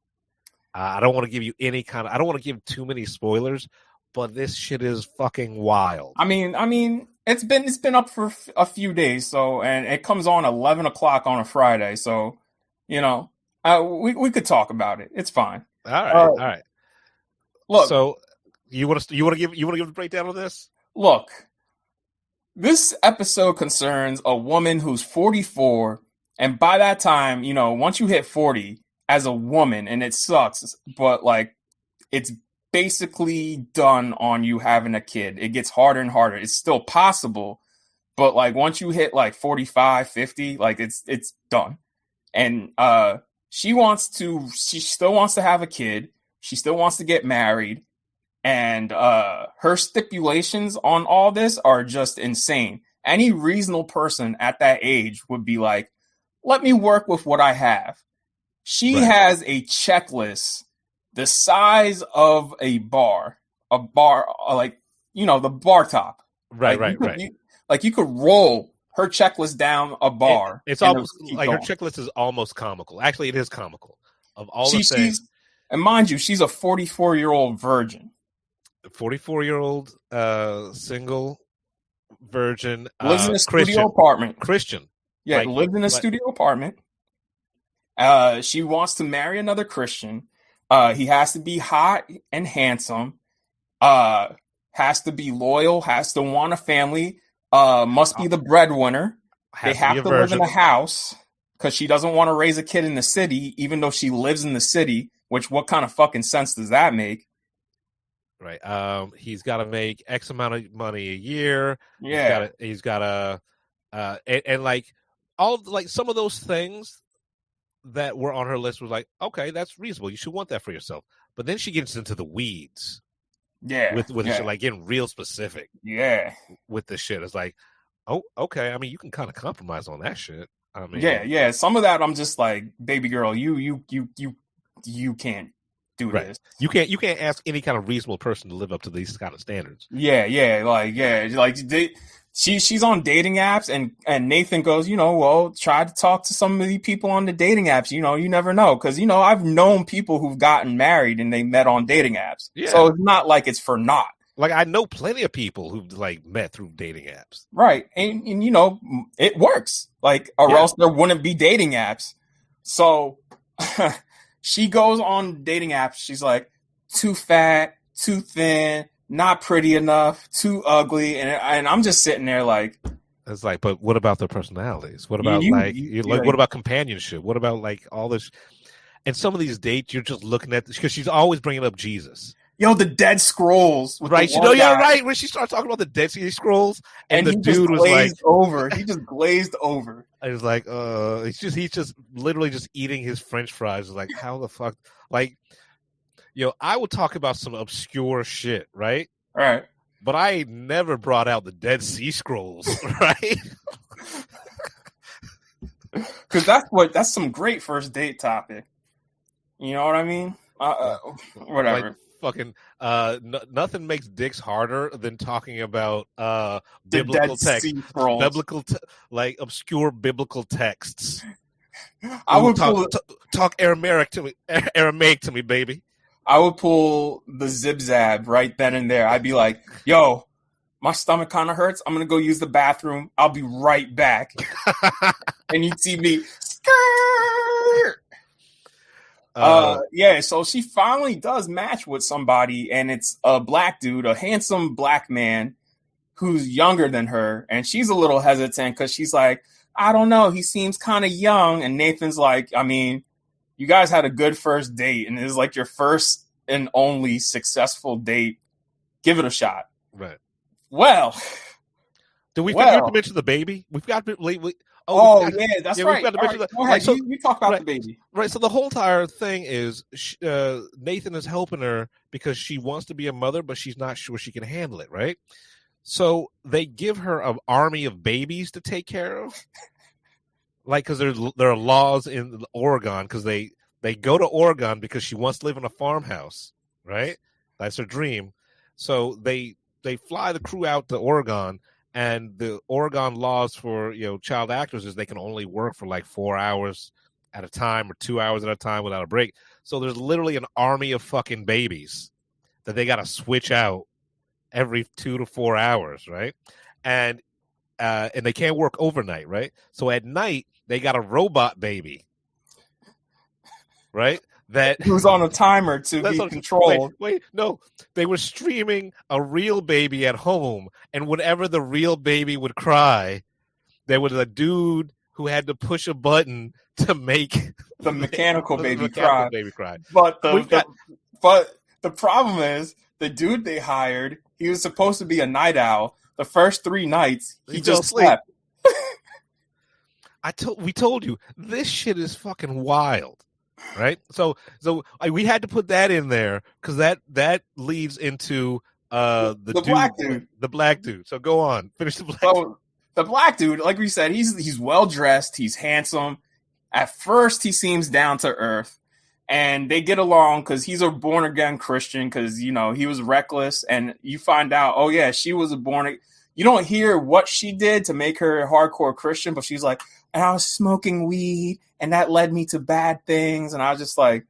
I don't want to give you I don't want to give too many spoilers, but this shit is fucking wild. I mean, it's been up for a few days, so, and it comes on 11 o'clock on a Friday, so we could talk about it. It's fine. All right. Look, so you want to give a breakdown of this? Look, this episode concerns a woman who's 44, and by that time, once you hit 40 as a woman, and it sucks, but like, it's basically done on you having a kid. It gets harder and harder. It's still possible, but like, once you hit like 45, 50, like it's done. And she still wants to have a kid. She still wants to get married. And her stipulations on all this are just insane. Any reasonable person at that age would be like, let me work with what I have. She has a checklist the size of a bar, like, the bar top. Right. You could roll her checklist down a bar. It's almost like her checklist is almost comical. Actually, it is comical. Of all the things. And mind you, she's a 44-year-old virgin. 44-year-old single virgin. Lives in a studio apartment. Christian. Yeah, lives in a studio apartment. She wants to marry another Christian. He has to be hot and handsome. Has to be loyal. Has to want a family. Must be the breadwinner. They have to live in a house because she doesn't want to raise a kid in the city, even though she lives in the city. Which, what kind of fucking sense does that make? Right. He's got to make X amount of money a year. Yeah. He's got to, and like all like some of those things that were on her list was like, okay, that's reasonable. You should want that for yourself. But then she gets into the weeds. Yeah. With like getting real specific. Yeah. With the shit. It's like, oh, okay. I mean, you can kind of compromise on that shit. I mean, yeah. Some of that I'm just like, baby girl, you can't do this. You can't ask any kind of reasonable person to live up to these kind of standards. Yeah. Like she's on dating apps, and Nathan goes, well, try to talk to some of the people on the dating apps. You never know, because I've known people who've gotten married and they met on dating apps. Yeah. So it's not like it's for naught. Like, I know plenty of people who've like met through dating apps, right? And it works. Like, or else there wouldn't be dating apps. So she goes on dating apps. She's like, too fat, too thin, not pretty enough, too ugly, and I'm just sitting there like, it's like, but what about their personalities? What about what about companionship? What about like all this? And some of these dates, you're just looking at because she's always bringing up Jesus. The Dead Scrolls, right? Right. When she started talking about the Dead Sea Scrolls, and the dude was like, over. He just glazed over. I was like, he's just literally just eating his French fries. Like, how the fuck, like. I would talk about some obscure shit, right? Right. But I never brought out the Dead Sea Scrolls, right? Because that's some great first date topic. You know what I mean? Whatever. Like, fucking nothing makes dicks harder than talking about biblical text, like obscure biblical texts. I would talk Aramaic to me, baby. I would pull the zib-zab right then and there. I'd be like, yo, my stomach kind of hurts. I'm going to go use the bathroom. I'll be right back. And you'd see me, skirt. So she finally does match with somebody, and it's a black dude, a handsome black man who's younger than her. And she's a little hesitant because she's like, I don't know. He seems kind of young. And Nathan's like, I mean, you guys had a good first date, and it was like your first and only successful date. Give it a shot. Right. Well, do we forget to mention the baby? We've got to. That's right. Go ahead. You talk about the baby. Right. So the whole entire thing is Nathan is helping her because she wants to be a mother, but she's not sure she can handle it. Right. So they give her an army of babies to take care of. Like, because there are laws in Oregon, because they go to Oregon because she wants to live in a farmhouse, right? That's her dream. So they fly the crew out to Oregon, and the Oregon laws for child actors is they can only work for like 4 hours at a time or 2 hours at a time without a break. So there's literally an army of fucking babies that they got to switch out every 2 to 4 hours, right? And they can't work overnight, right? So at night, they got a robot baby, right? That who's on a timer to be controlled. Wait, no. They were streaming a real baby at home, and whenever the real baby would cry, there was a dude who had to push a button to make the mechanical baby cry. But the problem is the dude they hired, he was supposed to be a night owl. The first 3 nights, he just slept. We told you this shit is fucking wild, right? So we had to put that in there because that leads into the black dude. The black dude. So go on, finish the black. So the black dude, like we said, he's well dressed, he's handsome. At first, he seems down to earth, and they get along because he's a born again Christian. Because he was reckless, and you find out, oh yeah, she was a born. You don't hear what she did to make her a hardcore Christian, but she's like, and I was smoking weed, and that led me to bad things. And I was just like,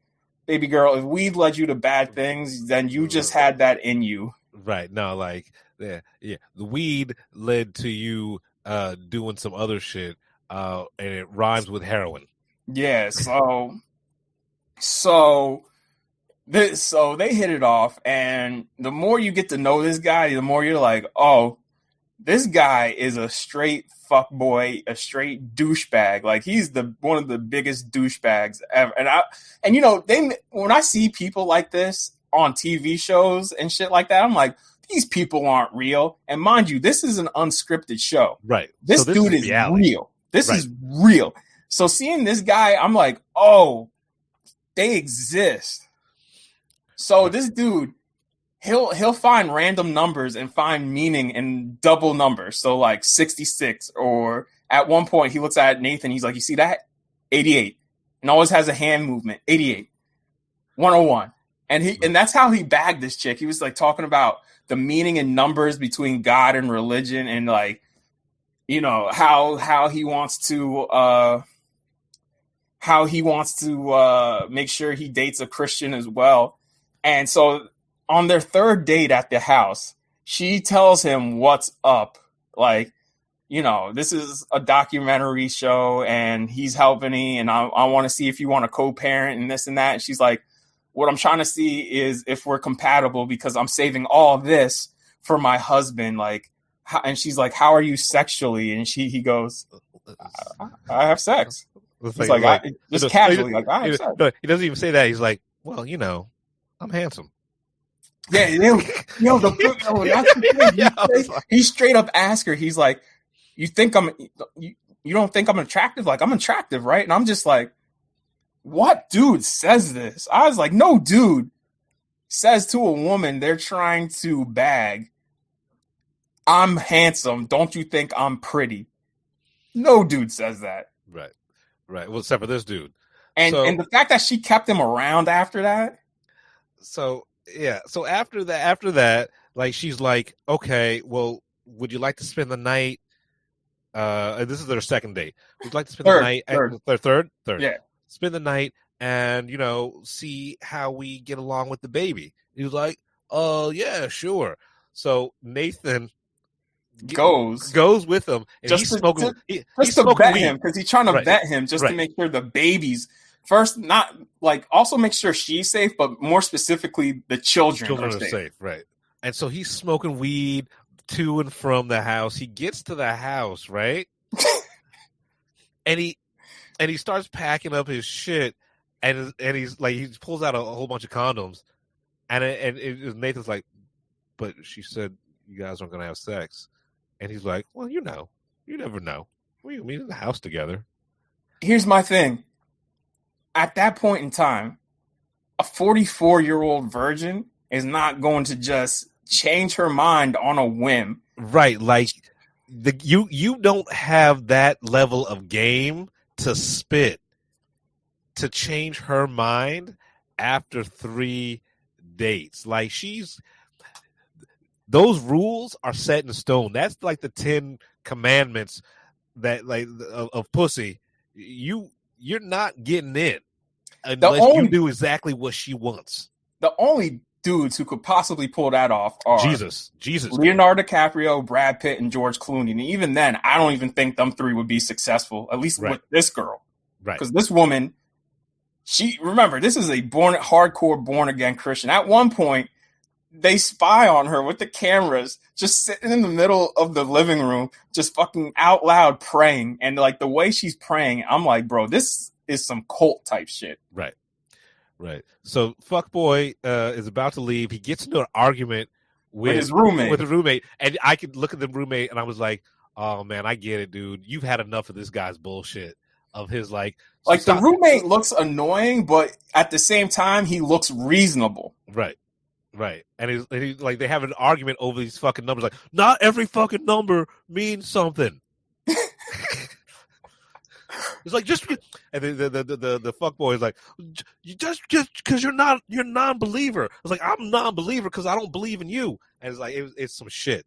baby girl, if weed led you to bad things, then you just had that in you. Right. No, like, yeah. The weed led to you doing some other shit, and it rhymes with heroin. Yeah, so they hit it off, and the more you get to know this guy, the more you're like, oh, this guy is a straight fuck boy, a straight douchebag. Like, he's one of the biggest douchebags ever. And when I see people like this on TV shows and shit like that, I'm like, these people aren't real. And mind you, this is an unscripted show. Right. This dude is real. This is real. So seeing this guy, I'm like, oh, they exist. So this dude, he'll find random numbers and find meaning in double numbers. So like 66, or at one point he looks at Nathan, he's like, you see that? 88. And always has a hand movement. 88. 101. And that's how he bagged this chick. He was like talking about the meaning in numbers between God and religion, and like you know, how he wants to make sure he dates a Christian as well. And so on their third date at the house, she tells him what's up. Like, you know, this is a documentary show and he's helping me, and I want to see if you want to co-parent and this and that. And she's like, what I'm trying to see is if we're compatible, because I'm saving all this for my husband. Like, and she's like, how are you sexually? And he goes, I have sex. He's like, just casually, like, I have sex. No, he doesn't even say that. He's like, well, you know, I'm handsome. Yeah, that's the thing. He straight up asked her, he's like, you don't think I'm attractive? Like, I'm attractive, right? And I'm just like, what dude says this? I was like, no dude says to a woman they're trying to bag, I'm handsome, don't you think I'm pretty? No dude says that. Right. Well, except for this dude. And the fact that she kept him around after that. So yeah. So after that, like, she's like, okay, well, would you like to spend the night? This is their second date. Would you like to spend the night? Third. Yeah. Spend the night and, you know, see how we get along with the baby. He was like, oh yeah, sure. So Nathan goes with him, and he's smoking. He's to vet weed. him, because he's trying to vet him just to make sure the baby's first, not like, also make sure she's safe, but more specifically the children are safe. Right. And so he's smoking weed to and from the house. He gets to the house, right? and he starts packing up his shit, and he's like, he pulls out a whole bunch of condoms, and Nathan's like, but she said you guys aren't gonna have sex. And he's like, well, you know, you never know. We meet in the house together. Here's my thing. At that point in time, a 44-year-old virgin is not going to just change her mind on a whim. Right. Like, you don't have that level of game to spit to change her mind after 3 dates. Like, those rules are set in stone. That's like the 10 commandments that, like, of pussy. You're not getting in unless you do exactly what she wants. The only dudes who could possibly pull that off are Jesus, Leonardo DiCaprio, Brad Pitt, and George Clooney. And even then, I don't even think them three would be successful, at least with this girl. Right. Because this woman, remember, this is a hardcore born again Christian. At one point, they spy on her with the cameras, just sitting in the middle of the living room, just fucking out loud praying. And like, the way she's praying, I'm like, bro, this is some cult type shit. Right. So fuckboy is about to leave. He gets into an argument with his roommate. And I could look at the roommate and I was like, oh man, I get it, dude. You've had enough of this guy's bullshit. Of his like the roommate looks annoying, but at the same time, he looks reasonable. Right. And he's like, they have an argument over these fucking numbers. Like, not every fucking number means something. It's like, just, and the fuckboy is like, just because you're non-believer. It's like, I'm a non-believer because I don't believe in you. And it's like, it's some shit.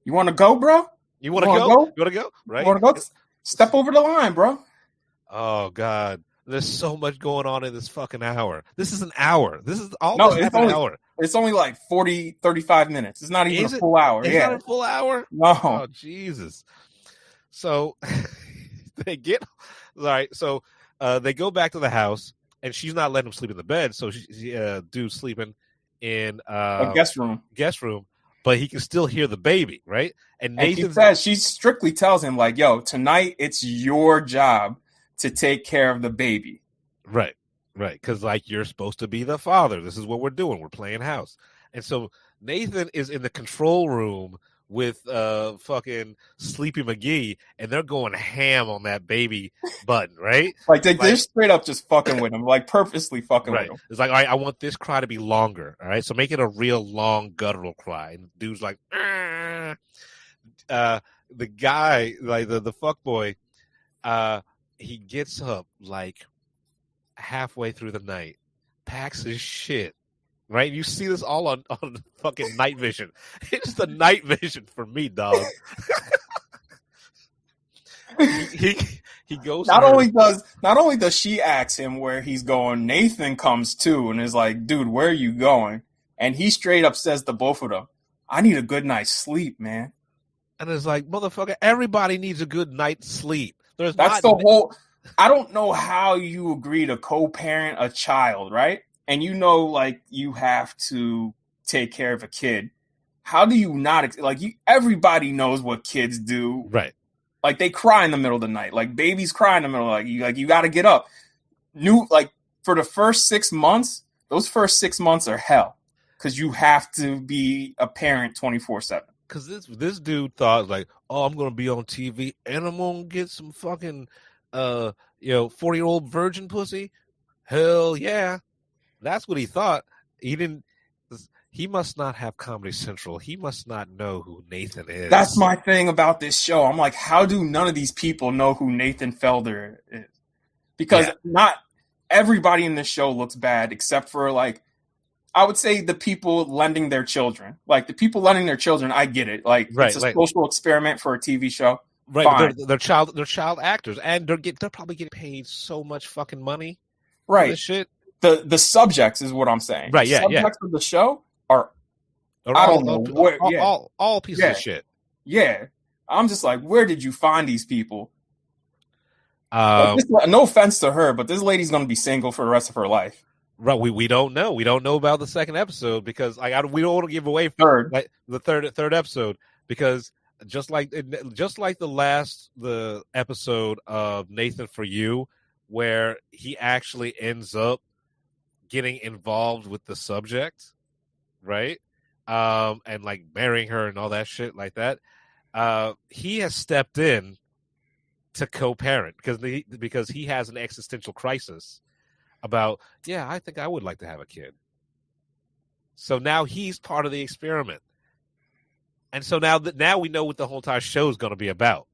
You want to go, bro? You want to go? You want to go? Right? You want to go? Step over the line, bro. Oh God. There's so much going on in this fucking hour. This is an hour. This is almost an hour. It's only like 35 minutes. It's not even a full hour. It's not a full hour? No. Oh, Jesus. So they get all right. So they go back to the house, and she's not letting him sleep in the bed. So dude's sleeping in a guest room, but he can still hear the baby, right? And Nathan she strictly tells him, like, yo, tonight it's your job to take care of the baby. Right. Because, like, you're supposed to be the father. This is what we're doing. We're playing house. And so Nathan is in the control room with fucking Sleepy McGee, and they're going ham on that baby button, right? Like, they're straight up just fucking with him, like, purposely fucking with him. It's like, all right, I want this cry to be longer, all right? So make it a real long guttural cry. And the dude's like, the guy, like, the fuckboy, he gets up like halfway through the night, packs his shit, right? You see this all on fucking night vision. It's the night vision for me, dog. he goes. Not only does she ask him where he's going, Nathan comes too and is like, "Dude, where are you going?" And he straight up says to both of them, "I need a good night's sleep, man." And it's like, motherfucker, everybody needs a good night's sleep. That's the whole. I don't know how you agree to co-parent a child, right? And you know, like, you have to take care of a kid. How do you not, like, everybody knows what kids do. Right. Like, they cry in the middle of the night. Like, babies cry in the middle of the night. You got to get up. For the first 6 months, those first 6 months are hell. Because you have to be a parent 24/7. Because this dude thought, like, oh, I'm going to be on TV and I'm going to get some fucking, 40-year-old virgin pussy. Hell yeah. That's what he thought. He must not have Comedy Central. He must not know who Nathan is. That's my thing about this show. I'm like, how do none of these people know who Nathan Felder is? Because not everybody in this show looks bad, except for, like, I would say the people lending their children. Like, the people lending their children, I get it. Like, it's a social experiment for a TV show. Right, they're child actors, and they're probably getting paid so much fucking money. Right, for this shit. The subjects is what I'm saying. Right, the subjects of the show are I don't know where. All pieces of shit. Yeah, I'm just like, where did you find these people? No offense to her, but this lady's going to be single for the rest of her life. Right, we don't know. We don't know about the second episode because we don't want to give away the third episode because just like the episode of Nathan For You, where he actually ends up getting involved with the subject, right? And like marrying her and all that shit like that. He has stepped in to co-parent because he has an existential crisis about, I think I would like to have a kid. So now he's part of the experiment. And so now we know what the whole entire show is going to be about.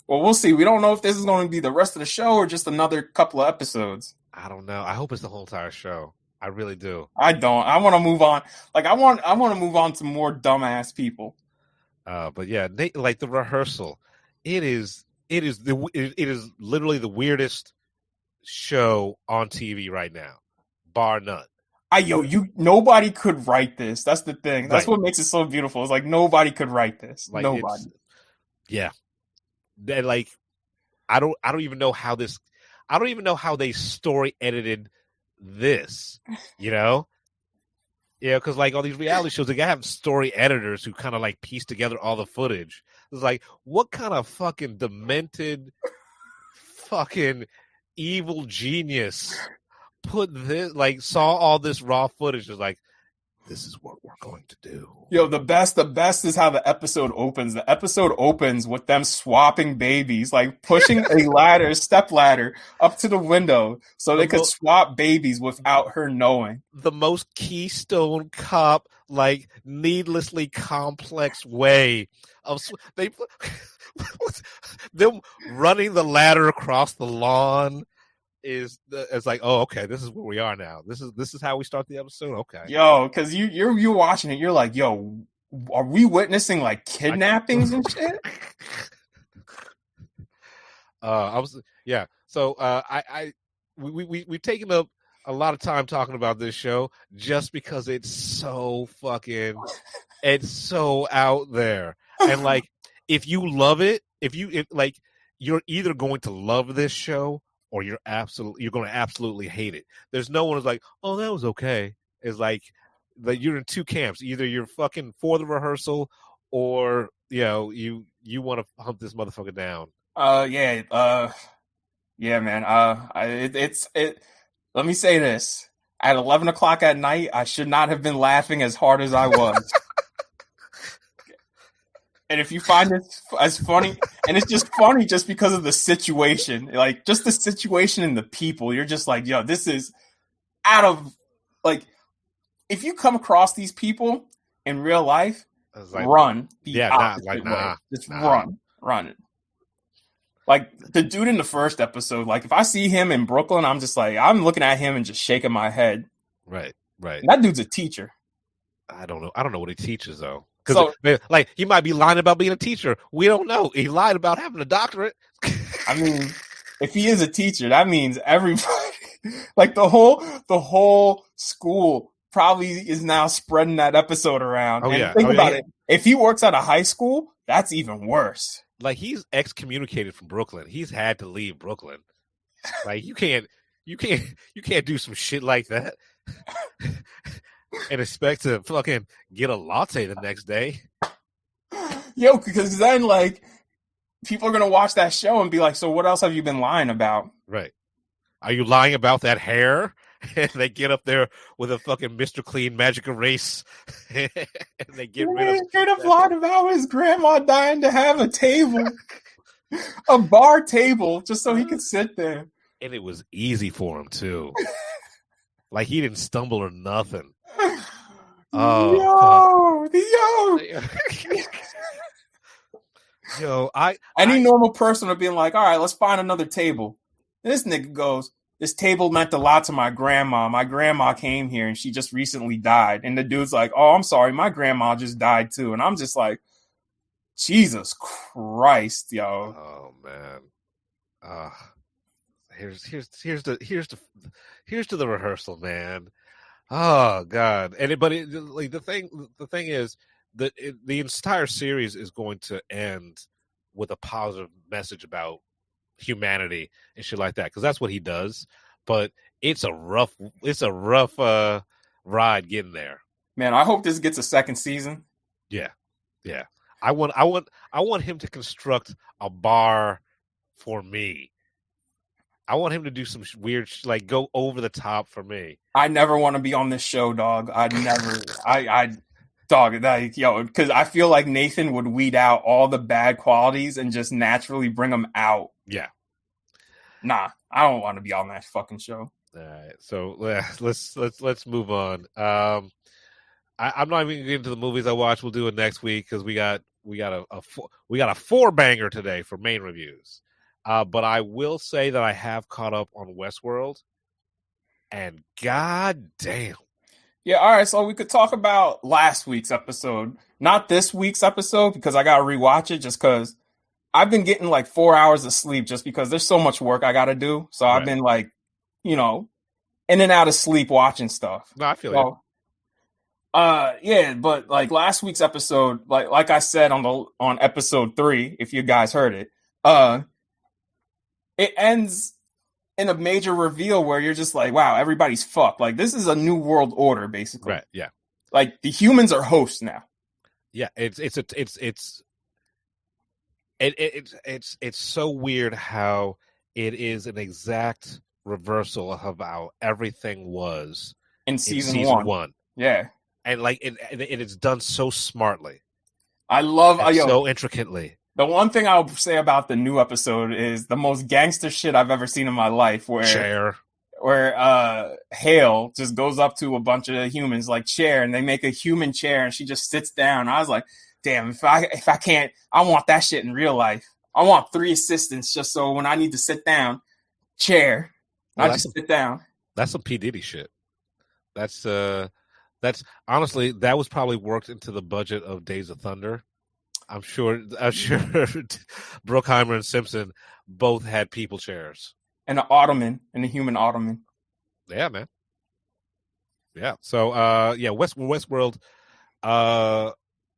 Well, we'll see. We don't know if this is going to be the rest of the show or just another couple of episodes. I don't know. I hope it's the whole entire show. I really do. I don't. I want to move on. Like, I want to move on to more dumbass people. But yeah, like the rehearsal, it is literally the weirdest show on TV right now, bar none. Nobody could write this. That's the thing. That's what makes it so beautiful. It's like nobody could write this. Like, nobody. Yeah. That, like, I don't even know how this. I don't even know how they story edited this. You know. Yeah, because like all these reality shows, they gotta have story editors who kind of like piece together all the footage. It's like, what kind of fucking demented, fucking evil genius put this, like, saw all this raw footage, is like, this is what we're going to do. Yo, the best is how the episode opens. The episode opens with them swapping babies, like pushing a step ladder up to the window so they could swap babies without her knowing. The most Keystone Cop, like, needlessly complex way of them running the ladder across the lawn. It's like, oh, okay, this is where we are now. This is how we start the episode. Okay, yo, because you're watching it, you're like, yo, are we witnessing like kidnappings and shit? So we've taken up a lot of time talking about this show just because it's so it's so out there, and like, if you love it, you're either going to love this show or you're going to absolutely hate it. There's no one who's like, oh, that was okay. It's like you're in two camps. Either you're fucking for the rehearsal, or you want to hunt this motherfucker down. Yeah, man. Let me say this: at 11 o'clock at night, I should not have been laughing as hard as I was. And if you find it as funny, and it's just funny just because of the situation, like, just the situation and the people, you're just like, yo, this is out of, like, if you come across these people in real life, like, run. Just run it. Like, the dude in the first episode, like, if I see him in Brooklyn, I'm just like, I'm looking at him and just shaking my head. Right. And that dude's a teacher. I don't know what he teaches, though. So, like, he might be lying about being a teacher. We don't know. He lied about having a doctorate. I mean, if he is a teacher, that means everybody, like the whole school probably is now spreading that episode around. Oh, and yeah. think Oh, about yeah. it. If he works at a high school, that's even worse. Like, he's excommunicated from Brooklyn. He's had to leave Brooklyn. Like, you can't do some shit like that and expect to fucking get a latte the next day. Yo, because then like people are gonna watch that show and be like, so what else have you been lying about? Right. Are you lying about that hair? And they get up there with a fucking Mr. Clean magic erase and they get rid of He straight up lied about his grandma dying to have a table. A bar table just so he could sit there. And it was easy for him too. Like, he didn't stumble or nothing. Oh, yo, any normal person would be like, all right, let's find another table. This nigga goes, this table meant a lot to my grandma. My grandma came here and she just recently died. And the dude's like, oh, I'm sorry, my grandma just died too. And I'm just like, Jesus Christ, yo. Oh man. Here's to the rehearsal, man. Oh God. And like the thing is that the entire series is going to end with a positive message about humanity and shit like that, because that's what he does. But it's a rough ride getting there. Man, I hope this gets a second season. Yeah. I want him to construct a bar for me. I want him to do some weird, like, go over the top for me. I never want to be on this show, dog. Dog, like, yo, because I feel like Nathan would weed out all the bad qualities and just naturally bring them out. Yeah. Nah, I don't want to be on that fucking show. All right, so let's move on. I'm not even gonna get into the movies I watched. We'll do it next week because we got a 4-banger today for main reviews. But I will say that I have caught up on Westworld, and god damn. Yeah, all right, so we could talk about last week's episode, not this week's episode, because I gotta rewatch it just because I've been getting like 4 hours of sleep just because there's so much work I gotta do. So I've been like, in and out of sleep watching stuff. No, I feel you. Yeah, but like last week's episode, like I said on episode 3, if you guys heard it, it ends in a major reveal where you're just like, wow, everybody's fucked. Like, this is a new world order, basically. Right, yeah. Like, the humans are hosts now. Yeah, it's so weird how it is an exact reversal of how everything was in season 1. Yeah. And like it is done so smartly. I love so intricately. The one thing I'll say about the new episode is the most gangster shit I've ever seen in my life. Where Hale just goes up to a bunch of humans like chair, and they make a human chair, and she just sits down. I was like, damn, if I can't, I want that shit in real life. I want 3 assistants just so when I need to sit down, chair, I just sit down. That's some P. Diddy shit. That's honestly, that was probably worked into the budget of Days of Thunder. I'm sure Bruckheimer and Simpson both had people chairs. And an ottoman, and a human ottoman. Yeah, man. Yeah. So Westworld,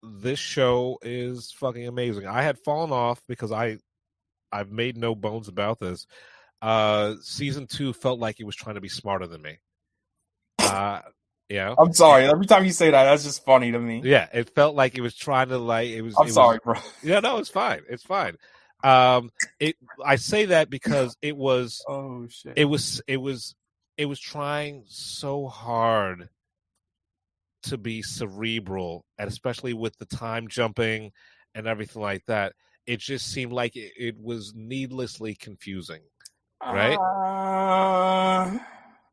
this show is fucking amazing. I had fallen off because I've made no bones about this. Season 2 felt like it was trying to be smarter than me. Yeah. I'm sorry. Every time you say that, that's just funny to me. Yeah, it felt like it was trying to sorry, bro. Yeah, no, it's fine. It's fine. I say that because it was. Oh shit! It was trying so hard to be cerebral, and especially with the time jumping and everything like that. It just seemed like it was needlessly confusing, right? I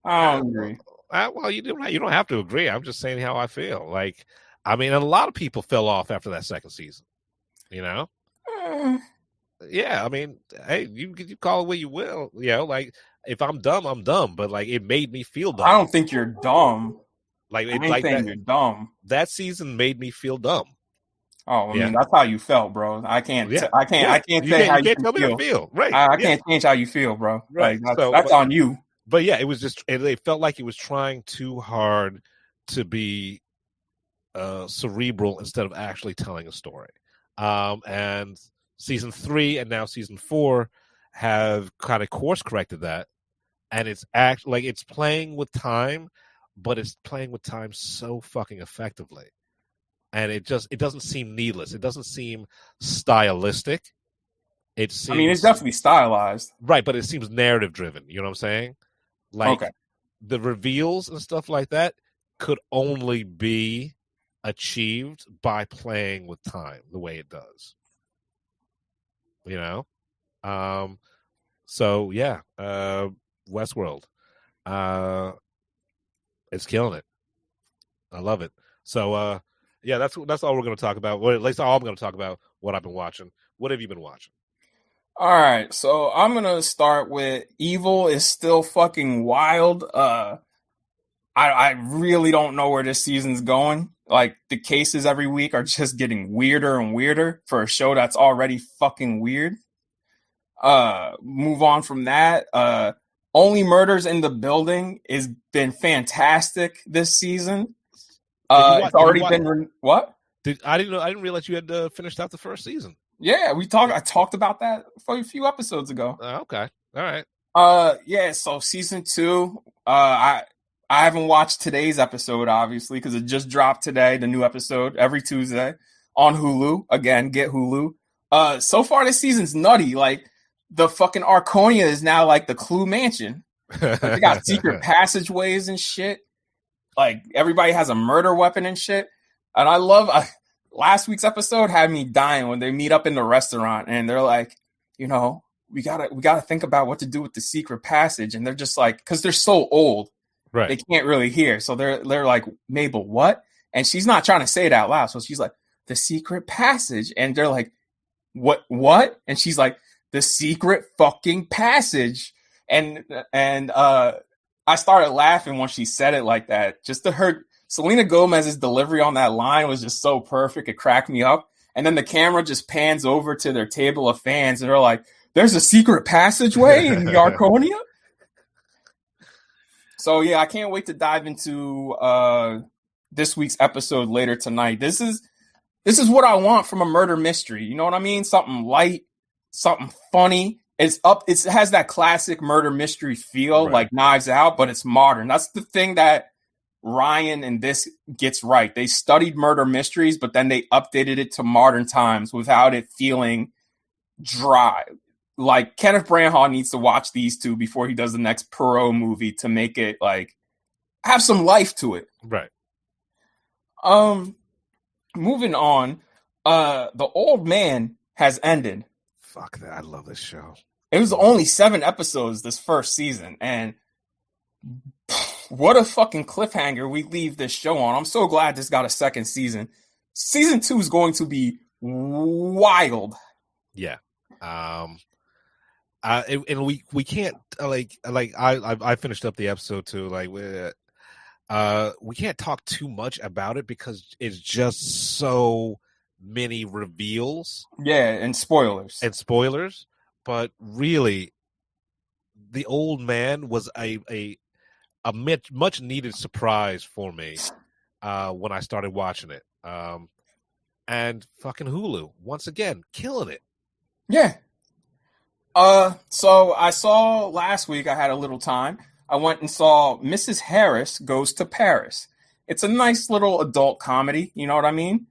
don't agree. Well, you don't have to agree. I'm just saying how I feel. Like, I mean, a lot of people fell off after that second season. Yeah, I mean, hey, you call it what you will. Like, if I'm dumb, I'm dumb. But like, it made me feel dumb. I don't think you're dumb. Like, you're dumb. That season made me feel dumb. Oh, I Yeah. mean, that's how you felt, bro. I can't say how You you can't tell me to feel. Right. I can't change how you feel, bro. Right. Like So, that's on you. But yeah, it was just it felt like it was trying too hard to be cerebral instead of actually telling a story. And season 3 and now season 4 have kind of course corrected that, and it's it's playing with time, but it's playing with time so fucking effectively, and it doesn't seem needless. It doesn't seem stylistic. It seems, I mean, it's definitely stylized, right? But it seems narrative driven. You know what I'm saying? Like okay. the reveals and stuff like that could only be achieved by playing with time the way it does. You know? So yeah, Westworld. It's killing it. I love it. So yeah, that's all we're gonna talk about. Well, at least all I'm gonna talk about what I've been watching. What have you been watching? All right, so I'm gonna start with Evil is Still Fucking Wild. I really don't know where this season's going. Like, the cases every week are just getting weirder and weirder for a show that's already fucking weird. Move on from that. Only Murders in the Building has been fantastic this season. It's already been what? I didn't realize you had finished out the first season. Yeah, I talked about that for a few episodes ago. Okay. All right. Yeah, so season 2, I haven't watched today's episode, obviously, because it just dropped today, the new episode, every Tuesday on Hulu. Again, get Hulu. So far this season's nutty. Like, the fucking Arconia is now like the Clue Mansion. Like, they got secret passageways and shit. Like, everybody has a murder weapon and shit. And I love... last week's episode had me dying when they meet up in the restaurant and they're like, you know, we gotta think about what to do with the secret passage. And they're just like, because they're so old, right? They can't really hear. So they're like, Mabel, what? And she's not trying to say it out loud. So she's like, the secret passage. And they're like, what? And she's like, the secret fucking passage. And I started laughing when she said it like that. Just to her. Selena Gomez's delivery on that line was just so perfect. It cracked me up. And then the camera just pans over to their table of fans, and they're like, there's a secret passageway in the Arconia? So, yeah, I can't wait to dive into this week's episode later tonight. This is what I want from a murder mystery. You know what I mean? Something light, something funny. It has that classic murder mystery feel, right, like Knives Out, but it's modern. That's the thing that Ryan and this gets right. They studied murder mysteries, but then they updated it to modern times without it feeling dry. Like, Kenneth Branagh needs to watch these two before he does the next Poirot movie to make it like have some life to it. Right. Moving on. The Old Man has ended. Fuck that. I love this show. It was only 7 episodes this first season, and what a fucking cliffhanger we leave this show on. I'm so glad this got a second season. Season 2 is going to be wild. Yeah. And we can't I finished up the episode too. Like, we can't talk too much about it because it's just so many reveals. Yeah, and spoilers. But really, the Old Man was a much needed surprise for me when I started watching it. And fucking Hulu, once again, killing it. Yeah. So I saw last week, I had a little time. I went and saw Mrs. Harris Goes to Paris. It's a nice little adult comedy. You know what I mean?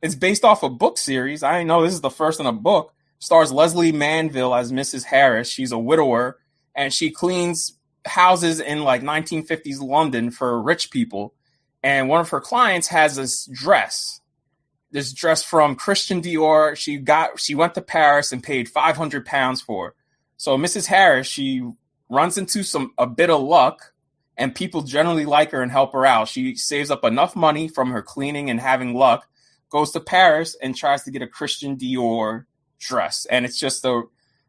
It's based off a book series. I know this is the first in a book. Stars Leslie Manville as Mrs. Harris. She's a widower, and she cleans houses in like 1950s London for rich people. And one of her clients has this dress from Christian Dior. She went to Paris and paid £500 for. So Mrs. Harris, she runs into a bit of luck, and people generally like her and help her out. She saves up enough money from her cleaning and having luck, goes to Paris and tries to get a Christian Dior dress. And it's just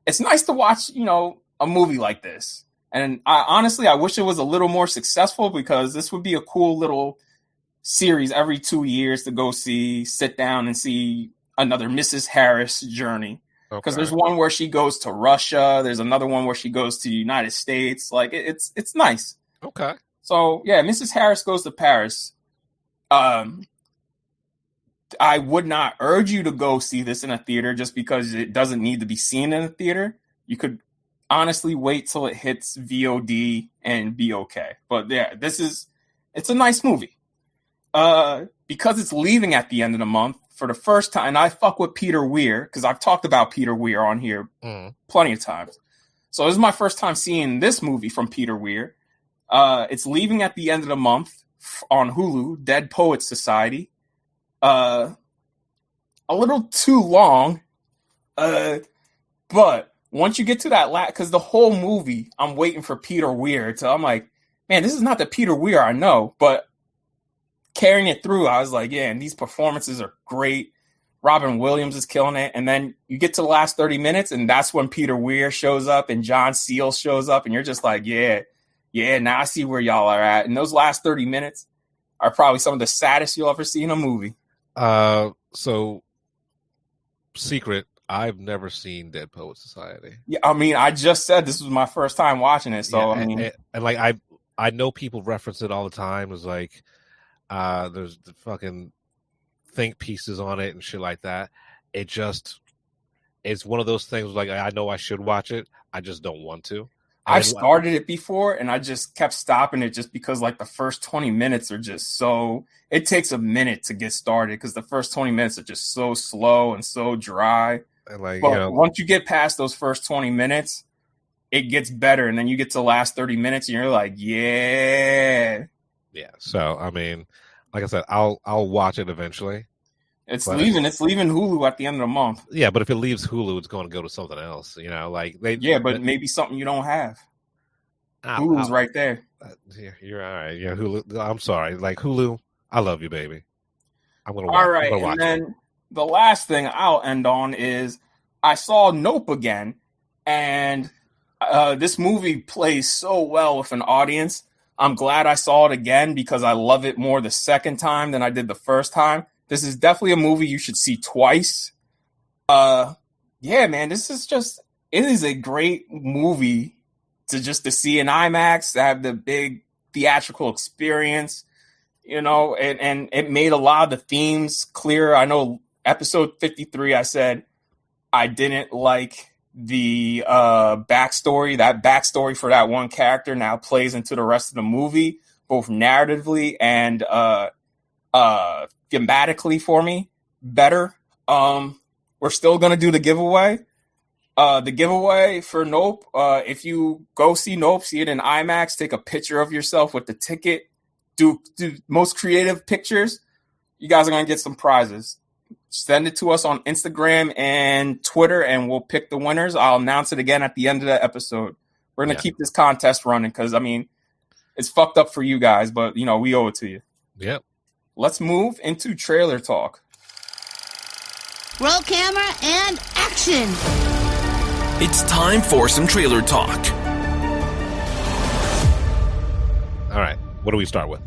it's nice to watch, you know, a movie like this. And I wish it was a little more successful, because this would be a cool little series every 2 years to go sit down and see another Mrs. Harris journey. Because there's one where she goes to Russia. There's another one where she goes to the United States. Like, it's nice. Okay. So, yeah, Mrs. Harris Goes to Paris. I would not urge you to go see this in a theater just because it doesn't need to be seen in a theater. You could honestly wait till it hits VOD and be okay. But, yeah, it's a nice movie. Because it's leaving at the end of the month for the first time, and I fuck with Peter Weir because I've talked about Peter Weir on here plenty of times. So this is my first time seeing this movie from Peter Weir. It's leaving at the end of the month on Hulu, Dead Poets Society. A little too long, but once you get to that because the whole movie, I'm waiting for Peter Weir. So I'm like, man, this is not the Peter Weir I know, but carrying it through, I was like, yeah, and these performances are great. Robin Williams is killing it. And then you get to the last 30 minutes, and that's when Peter Weir shows up and John Seale shows up, and you're just like, yeah, now I see where y'all are at. And those last 30 minutes are probably some of the saddest you'll ever see in a movie. So, secret, I've never seen Dead Poets Society. Yeah, I mean, I just said this was my first time watching it, so yeah, I mean, and like I know people reference it all the time. It's like, there's the fucking think pieces on it and shit like that. It's one of those things like I know I should watch it. I just don't want to. I've started it before and I just kept stopping it just because like the first 20 minutes are just so, it takes a minute to get started because the first 20 minutes are just so slow and so dry. And like, but once you get past those first 20 minutes, it gets better. And then you get to the last 30 minutes and you're like, yeah. Yeah. So, I mean, like I said, I'll watch it eventually. It's leaving Hulu at the end of the month. Yeah, but if it leaves Hulu, it's going to go to something else. You know, like but maybe something you don't have. Hulu's right there. You're all right. Yeah, Hulu. I'm sorry. Like Hulu, I love you, baby. I'm gonna watch. All right, and then the last thing I'll end on is I saw Nope again, and this movie plays so well with an audience. I'm glad I saw it again because I love it more the second time than I did the first time. This is definitely a movie you should see twice. Yeah, man, it is a great movie to see in IMAX, to have the big theatrical experience, you know, and it made a lot of the themes clear. I know episode 53, I said I didn't like the backstory. That backstory for that one character now plays into the rest of the movie, both narratively and thematically for me better. We're still gonna do the giveaway. The giveaway for Nope. If you go see Nope, see it in IMAX, take a picture of yourself with the ticket. Do most creative pictures. You guys are gonna get some prizes. Send it to us on Instagram and Twitter, and we'll pick the winners. I'll announce it again at the end of the episode. We're gonna keep this contest running because I mean, it's fucked up for you guys, but you know we owe it to you. Yep. Let's move into trailer talk. Roll camera and action. It's time for some trailer talk. All right. What do we start with?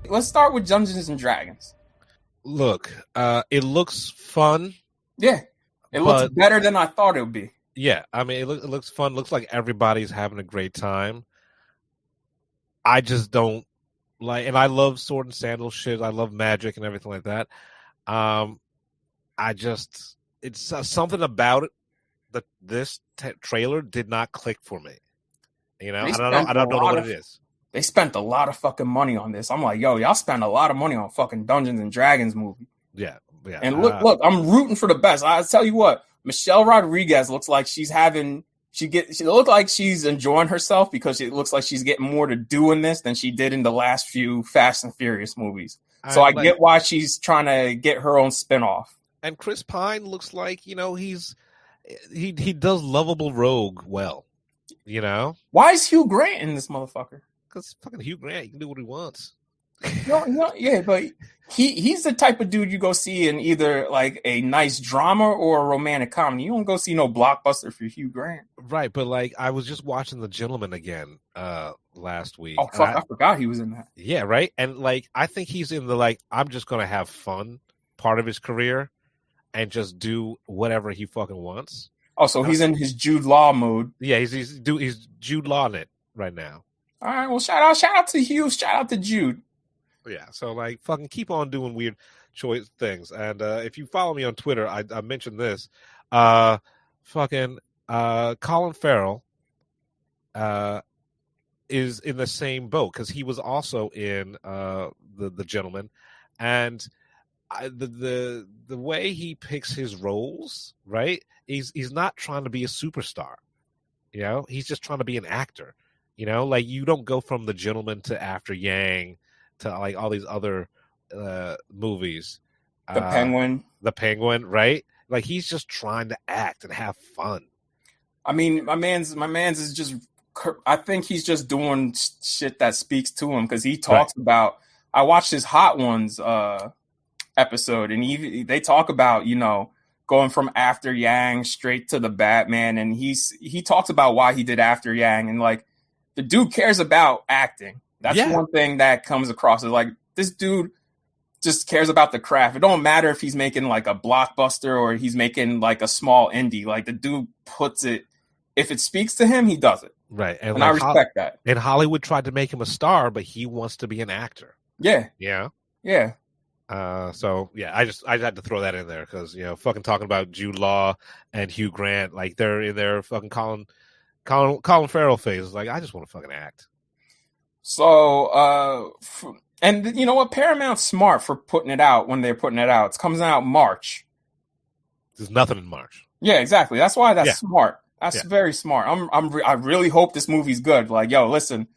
Let's start with Dungeons and Dragons. Look, it looks fun. Yeah, it looks better than I thought it would be. Yeah, I mean, it looks fun. Looks like everybody's having a great time. I just don't like, and I love sword and sandal shit. I love magic and everything like that. It's something about it that this trailer did not click for me. You know, I don't know what it is. They spent a lot of fucking money on this. I'm like, yo, y'all spent a lot of money on fucking Dungeons and Dragons movie. Yeah. And look, I'm rooting for the best. I tell you what, Michelle Rodriguez looks like she looked like she's enjoying herself because it looks like she's getting more to do in this than she did in the last few Fast and Furious movies. So I get why she's trying to get her own spinoff. And Chris Pine looks like, you know, he does lovable rogue well, you know? Why is Hugh Grant in this motherfucker? Because fucking Hugh Grant, he can do what he wants. Yeah, but he's the type of dude you go see in either like a nice drama or a romantic comedy. You don't go see no blockbuster for Hugh Grant. Right, but like I was just watching The Gentleman again last week. Oh fuck, I forgot he was in that. Yeah, right. And like I think he's in the like I'm just gonna have fun part of his career and just do whatever he fucking wants. Oh, so he's in his Jude Law mode. Yeah, he's Jude Law in it right now. All right, well shout out to Hugh, shout out to Jude. Yeah, so like fucking keep on doing weird choice things. And if you follow me on Twitter, I mentioned this. Colin Farrell is in the same boat because he was also in the Gentleman, and the way he picks his roles, right? He's not trying to be a superstar, you know. He's just trying to be an actor, you know. Like you don't go from The Gentleman to After Yang to like all these other movies. The Penguin, right? Like he's just trying to act and have fun. I mean, my man's is just. I think he's just doing shit that speaks to him because he talks about. I watched his Hot Ones episode, and they talk about going from After Yang straight to the Batman, and he talks about why he did After Yang, and like the dude cares about acting. That's one thing that comes across is like this dude just cares about the craft. It don't matter if he's making like a blockbuster or he's making like a small indie. Like the dude puts it. If it speaks to him, he does it. Right. And like I respect that. And Hollywood tried to make him a star, but he wants to be an actor. Yeah. Yeah. Yeah. So yeah, I had to throw that in there because fucking talking about Jude Law and Hugh Grant, like they're in their fucking Colin Farrell phase. Like I just want to fucking act. So and you know what? Paramount's smart for putting it out when they're putting it out. It's coming out March. There's nothing in March. Yeah, exactly. That's why that's smart. That's very smart. I really hope this movie's good. Like, yo, listen,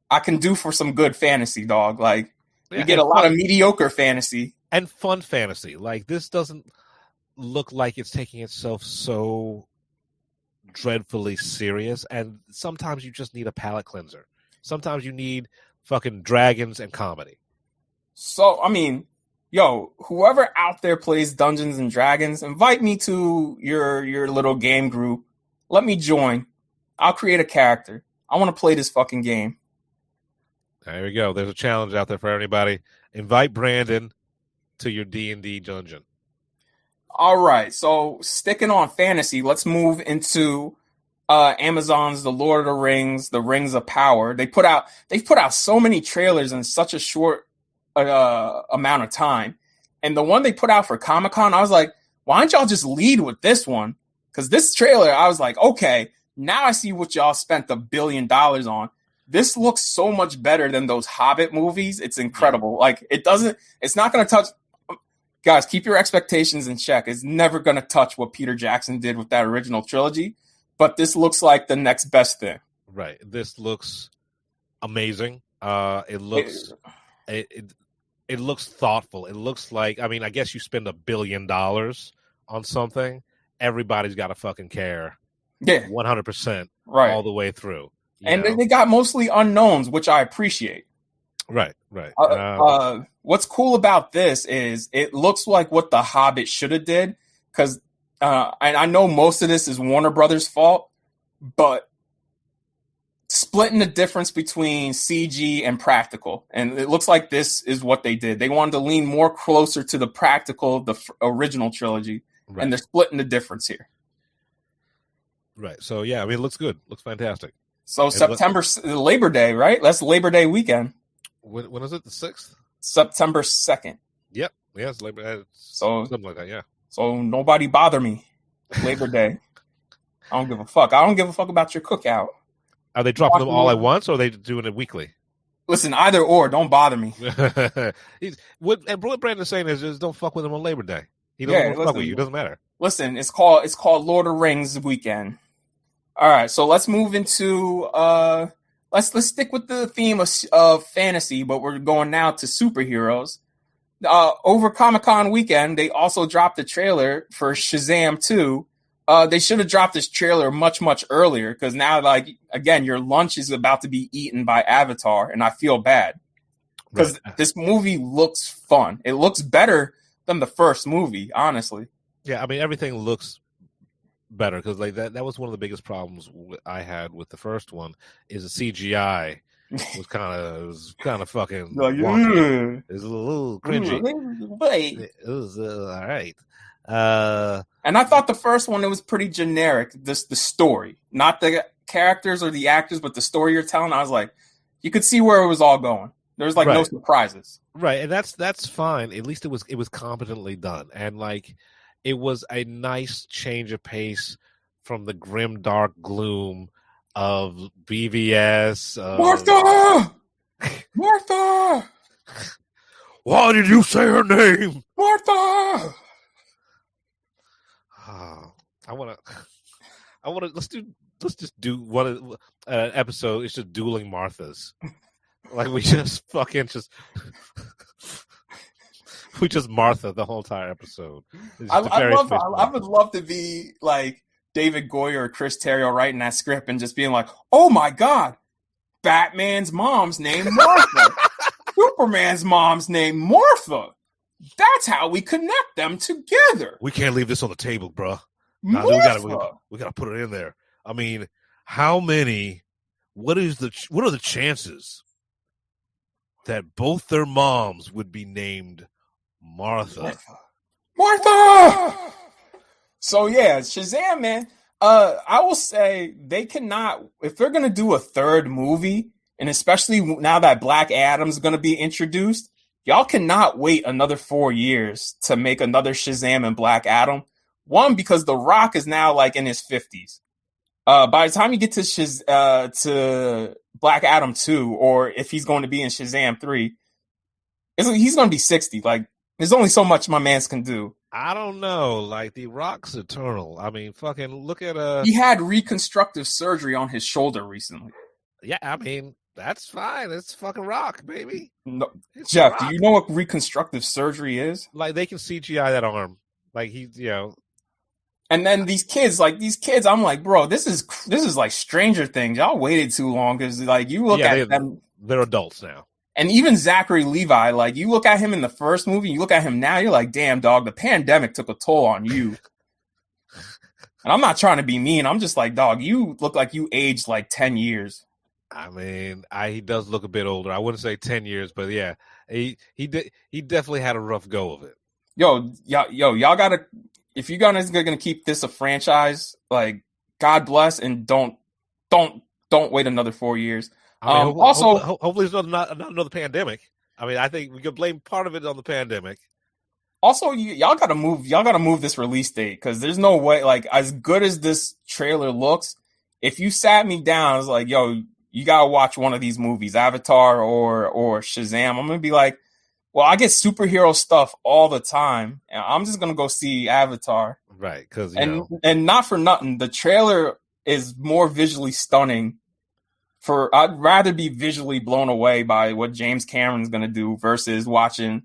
I can do for some good fantasy, dog. Like, we get a lot of mediocre fantasy and fun fantasy. Like, this doesn't look like it's taking itself so dreadfully serious. And sometimes you just need a palate cleanser. Sometimes you need fucking dragons and comedy. So, I mean, yo, whoever out there plays Dungeons and Dragons, invite me to your little game group. Let me join. I'll create a character. I want to play this fucking game. There we go. There's a challenge out there for anybody. Invite Brandon to your D&D dungeon. All right. So sticking on fantasy, let's move into Amazon's The Lord of the Rings, The Rings of Power. They've put out so many trailers in such a short amount of time. And the one they put out for Comic-Con, I was like, why don't y'all just lead with this one? Because this trailer, I was like, okay, now I see what y'all spent $1 billion on. This looks so much better than those Hobbit movies. It's incredible. Like, it's not going to touch. Guys, keep your expectations in check. It's never going to touch what Peter Jackson did with that original trilogy. But this looks like the next best thing. Right. This looks amazing. It looks thoughtful. It looks like, I mean, I guess you spend $1 billion on something. Everybody's got to fucking care. Yeah. 100%. Right. All the way through. And they got mostly unknowns, which I appreciate. Right. What's cool about this is it looks like what The Hobbit should have did. Because, and I know most of this is Warner Brothers' fault, but splitting the difference between CG and practical. And it looks like this is what they did. They wanted to lean more closer to the practical, the original trilogy. Right. And they're splitting the difference here. Right. So, yeah, I mean, it looks good. Looks fantastic. So September, Labor Day, right? That's Labor Day weekend. When is it? The 6th? September 2nd. Yep. Yeah, it's Labor Day. So, something like that, yeah. So nobody bother me. Labor Day. I don't give a fuck. I don't give a fuck about your cookout. Are they dropping them all at once, or are they doing it weekly? Listen, either or. Don't bother me. What Brandon's saying is just don't fuck with him on Labor Day. He doesn't fuck with you. It doesn't matter. Listen, it's called Lord of the Rings weekend. All right, so let's move into let's stick with the theme of fantasy, but we're going now to superheroes. Over Comic-Con weekend, they also dropped a trailer for Shazam 2. They should have dropped this trailer much, much earlier because now, like, again, your lunch is about to be eaten by Avatar, and I feel bad. because this movie looks fun. It looks better than the first movie, honestly. Yeah, I mean everything looks better because like that was one of the biggest problems I had with the first one is the CGI was kind of fucking wonky. It was a little cringy. It was all right. And I thought the first one, it was pretty generic. The story, not the characters or the actors, but the story you're telling. I was like, you could see where it was all going. There's like no surprises. Right, and that's fine. At least it was competently done, and like it was a nice change of pace from the grim, dark gloom of BVS. Martha! Why did you say her name? Martha! I want to. Let's just do one episode. It's just dueling Marthas. Like we just fucking we just Martha the whole entire episode. I would love to be like David Goyer or Chris Terrio writing that script and just being like, oh my God, Batman's mom's name Martha. Superman's mom's name Martha. That's how we connect them together. We can't leave this on the table, bro. Nah, we gotta put it in there. I mean, how many? What are the chances that both their moms would be named Martha? So yeah, Shazam, man. I will say they cannot, if they're gonna do a third movie, and especially now that Black Adam's gonna be introduced, y'all cannot wait another 4 years to make another Shazam and Black Adam. One, because The Rock is now like in his 50s. By the time you get to Black Adam 2, or if he's going to be in Shazam 3, he's going to be 60. Like, there's only so much my mans can do. I don't know. Like, The Rock's eternal. I mean, fucking look at He had reconstructive surgery on his shoulder recently. Yeah, I mean, that's fine. It's fucking Rock, baby. No, Jeff, Rock. Do you know what reconstructive surgery is? Like, they can CGI that arm. Like, And then these kids, I'm like, bro, this is like Stranger Things. Y'all waited too long because, like, you look at them. They're adults now. And even Zachary Levi, like, you look at him in the first movie, you look at him now, you're like, damn, dog, the pandemic took a toll on you. And I'm not trying to be mean. I'm just like, dog, you look like you aged like 10 years. I mean, he does look a bit older. I wouldn't say 10 years, but yeah, he definitely had a rough go of it. Y'all gotta. If you guys are gonna keep this a franchise, like, God bless, and don't wait another 4 years. I mean, hopefully it's not another pandemic. I mean, I think we could blame part of it on the pandemic. Also, y'all gotta move this release date, because there's no way. Like, as good as this trailer looks, if you sat me down, it's like, yo, you gotta watch one of these movies, Avatar or Shazam. I'm gonna be like, well, I get superhero stuff all the time, and I'm just gonna go see Avatar. Right, because and not for nothing, the trailer is more visually stunning. I'd rather be visually blown away by what James Cameron's gonna do versus watching,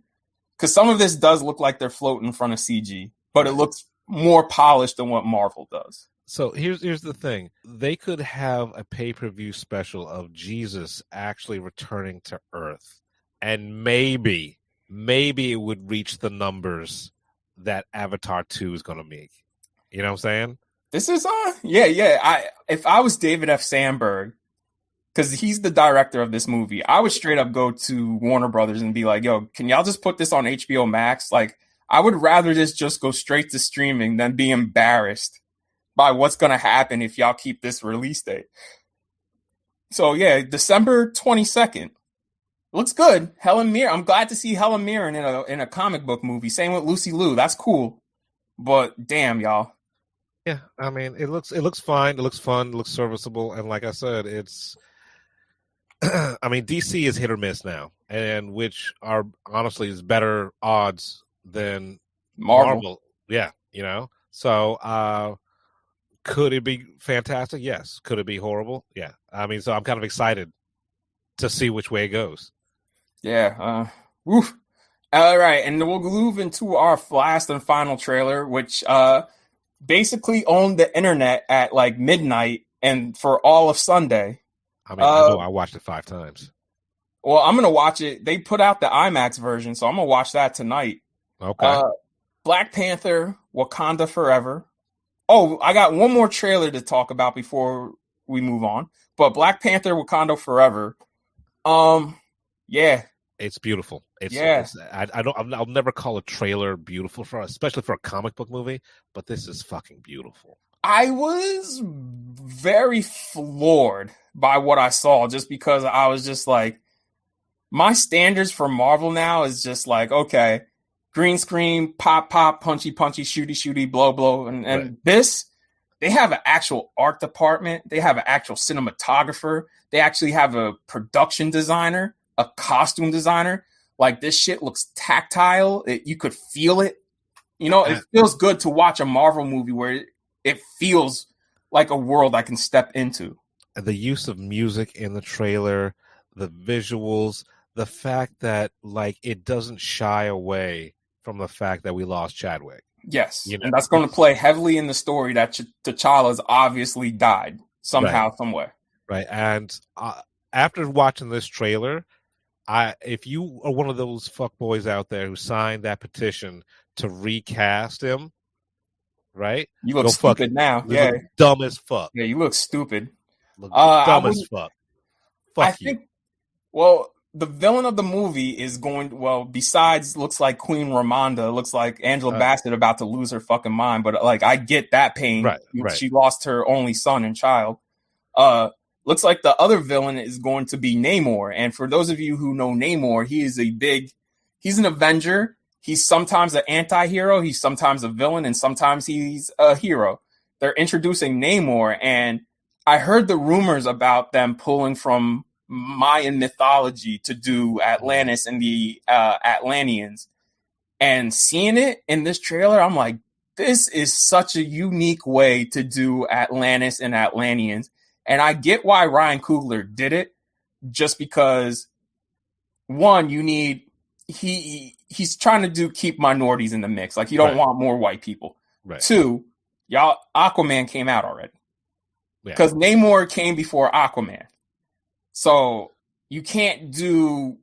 because some of this does look like they're floating in front of CG, but it looks more polished than what Marvel does. So here's the thing: they could have a pay-per-view special of Jesus actually returning to Earth, and maybe it would reach the numbers that Avatar 2 is going to make. You know what I'm saying? This is if I was David F. Sandberg, because he's the director of this movie, I would straight up go to Warner Brothers and be like, yo, can y'all just put this on HBO Max? Like, I would rather this just go straight to streaming than be embarrassed by what's going to happen if y'all keep this release date. So yeah, December 22nd. Looks good. Helen Mirren. I'm glad to see Helen Mirren in a comic book movie. Same with Lucy Liu. That's cool. But damn, y'all. Yeah, I mean, it looks fine. It looks fun. It looks serviceable. And like I said, it's. I mean, DC is hit or miss now, and which are honestly is better odds than Marvel. Yeah, So, could it be fantastic? Yes. Could it be horrible? Yeah. I mean, so I'm kind of excited to see which way it goes. Yeah. Woof. All right. And we'll move into our last and final trailer, which basically owned the internet at like midnight and for all of Sunday. I mean, I know I watched it 5 times. Well, I'm gonna watch it. They put out the IMAX version, so I'm gonna watch that tonight. Okay. Black Panther, Wakanda Forever. Oh, I got one more trailer to talk about before we move on. But Black Panther, Wakanda Forever. Yeah, it's beautiful. Yeah. I'll never call a trailer beautiful especially for a comic book movie, but this is fucking beautiful. I was very floored by what I saw, just because I was just like, my standards for Marvel now is just like, okay, green screen, pop, punchy, shooty, blow. And right. This, they have an actual art department. They have an actual cinematographer. They actually have a production designer, a costume designer. Like, this shit looks tactile. You could feel it. It feels good to watch a Marvel movie where it feels like a world I can step into. The use of music in the trailer, the visuals, the fact that, like, it doesn't shy away from the fact that we lost Chadwick. Yes, and that's going to play heavily in the story that T'Challa's obviously died somehow, somewhere. Right, and after watching this trailer, if you are one of those fuckboys out there who signed that petition to recast him, right? You look stupid now. Yeah, dumb as fuck. Yeah, you look stupid. Look dumb as fuck. I think. Well, the villain of the movie is besides looks like Queen Ramonda, looks like Angela Bassett about to lose her fucking mind. But like, I get that pain. Right. She lost her only son and child. Looks like the other villain is going to be Namor. And for those of you who know Namor, he's an Avenger. He's sometimes an anti-hero. He's sometimes a villain, and sometimes he's a hero. They're introducing Namor, and I heard the rumors about them pulling from Mayan mythology to do Atlantis and the Atlanteans. And seeing it in this trailer, I'm like, this is such a unique way to do Atlantis and Atlanteans. And I get why Ryan Coogler did it, just because, one, he's trying to keep minorities in the mix. Like, you don't want more white people. Right. Two, Aquaman came out already. Because Namor came before Aquaman. So you can't do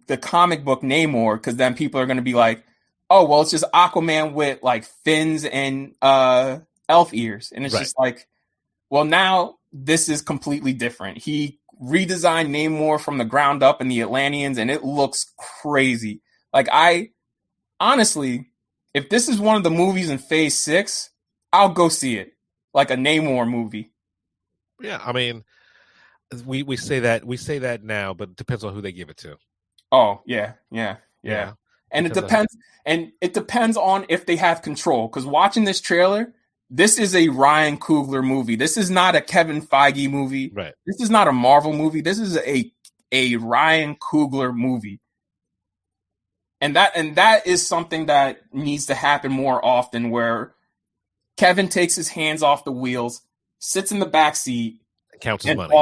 the comic book Namor, because then people are going to be like, oh, well, it's just Aquaman with like fins and elf ears. And it's just like, well, now this is completely different. He redesigned Namor from the ground up in the Atlanteans, and it looks crazy. Like, honestly, if this is one of the movies in Phase 6, I'll go see it. Like a Namor movie. Yeah, I mean, we say that now, but it depends on who they give it to. Oh, yeah. And it depends on if they have control. Because watching this trailer, this is a Ryan Coogler movie. This is not a Kevin Feige movie. Right. This is not a Marvel movie. This is a Ryan Coogler movie. And that is something that needs to happen more often, where Kevin takes his hands off the wheels, sits in the back seat, counts his money,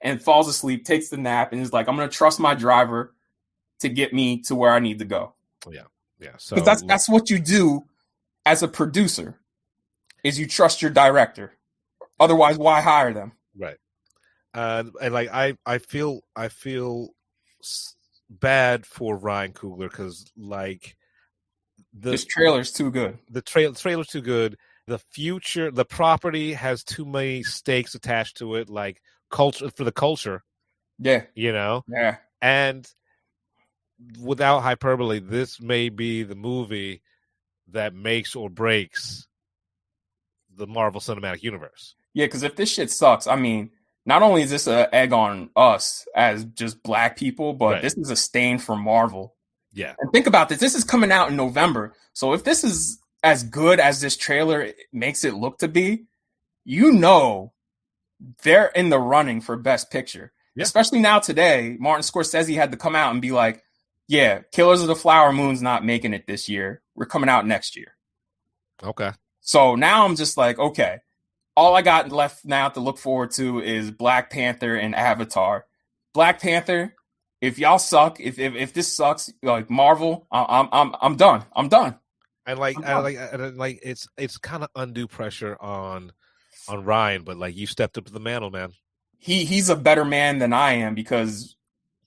and falls asleep, takes the nap, and is like, I'm going to trust my driver to get me to where I need to go. Yeah. So that's what you do as a producer, is you trust your director. Otherwise, why hire them? Right. And like, I feel bad for Ryan Coogler, because like this trailer's too good. The trailer's too good. The property has too many stakes attached to it, like culture for the culture. Yeah. Yeah. And without hyperbole, this may be the movie that makes or breaks the Marvel Cinematic Universe. Yeah, because if this shit sucks, I mean, not only is this an egg on us as just black people, but this is a stain for Marvel. Yeah. And think about this. This is coming out in November. So if this is as good as this trailer makes it look to be, they're in the running for Best Picture. Yeah. Especially now today, Martin Scorsese had to come out and be like, yeah, Killers of the Flower Moon's not making it this year. We're coming out next year. Okay. So now I'm just like, okay, all I got left now to look forward to is Black Panther and Avatar. Black Panther, if y'all suck, if this sucks, like Marvel, I'm done. I'm done. And it's kind of undue pressure on Ryan, but like, you stepped up to the mantle, man. He's a better man than I am, because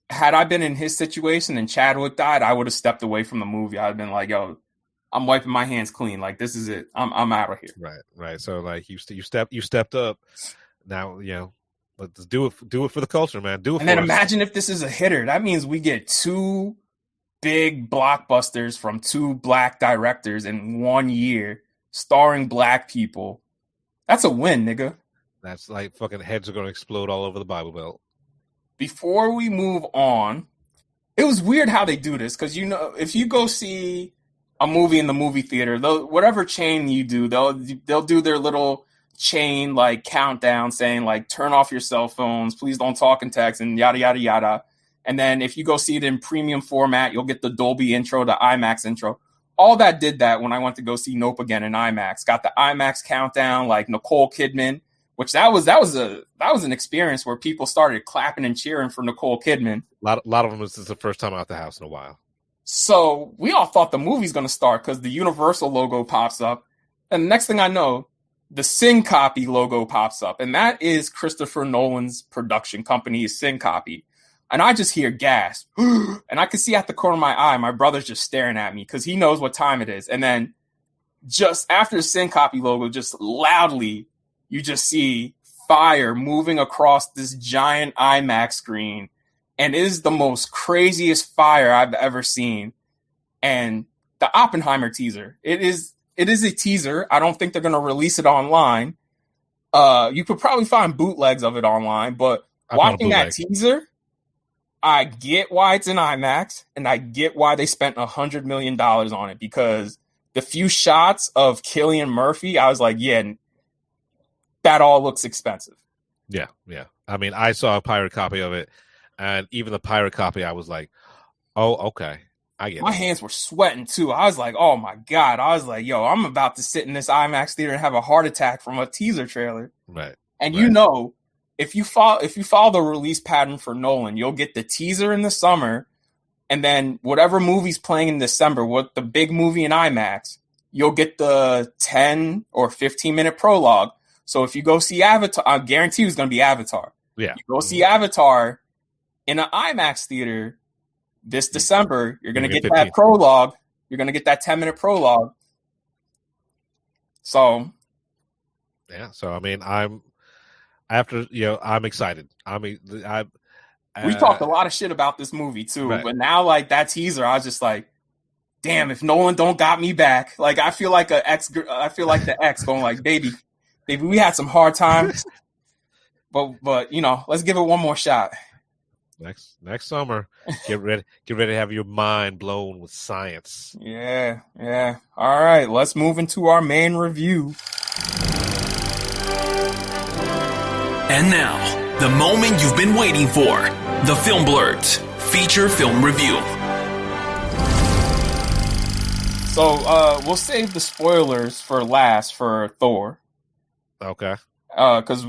had I been in his situation and Chadwick died, I would have stepped away from the movie. I'd been like, yo, I'm wiping my hands clean. Like, this is it. I'm out of here. Right. So like you stepped up. Now, let's do it for the culture, man. Do it. And then imagine if this is a hitter. That means we get 2 big blockbusters from 2 black directors in 1 year, starring black people. That's a win, nigga. That's like fucking heads are going to explode all over the Bible Belt. Before we move on, it was weird how they do this, because if you go see a movie in the movie theater, whatever chain you do, they'll do their little chain like countdown saying like turn off your cell phones, please don't talk and text, and yada yada yada. And then if you go see it in premium format, you'll get the Dolby intro, the IMAX intro. All that did that when I went to go see Nope again in IMAX. Got the IMAX countdown, like Nicole Kidman, which that was an experience where people started clapping and cheering for Nicole Kidman. A lot of them, this is the first time out the house in a while. So we all thought the movie's going to start because the Universal logo pops up. And the next thing I know, the Syncopy logo pops up. And that is Christopher Nolan's production company, Syncopy. And I just hear gasp. And I can see at the corner of my eye, my brother's just staring at me because he knows what time it is. And then just after the Syncopy logo, just loudly, you just see fire moving across this giant IMAX screen. And it is the most craziest fire I've ever seen. And the Oppenheimer teaser, it is a teaser. I don't think they're going to release it online. You could probably find bootlegs of it online, but watching that teaser, I get why it's in IMAX, and I get why they spent $100 million on it, because the few shots of Cillian Murphy, I was like, yeah, that all looks expensive. Yeah. I mean, I saw a pirate copy of it, and even the pirate copy, I was like, oh, okay. I get it. My hands were sweating, too. I was like, oh, my God. I was like, yo, I'm about to sit in this IMAX theater and have a heart attack from a teaser trailer. Right. And right. If you follow the release pattern for Nolan, you'll get the teaser in the summer, and then whatever movie's playing in December, what the big movie in IMAX, you'll get the 10 or 15-minute prologue. So if you go see Avatar, I guarantee it's going to be Avatar. Yeah. You go see Avatar in an IMAX theater this December, you're going to get 15. That prologue. You're going to get that 10-minute prologue. So. Yeah. So, I mean, I'm excited. I mean, we talked a lot of shit about this movie too, right. But now like that teaser, I was just like, damn, if Nolan don't got me back. Like I feel like the ex going like, baby, we had some hard times, but let's give it one more shot. Next summer, get ready to have your mind blown with science. Yeah. All right, let's move into our main review. And now, the moment you've been waiting for, the Film Blurts feature film review. So we'll save the spoilers for last for Thor. Okay. Because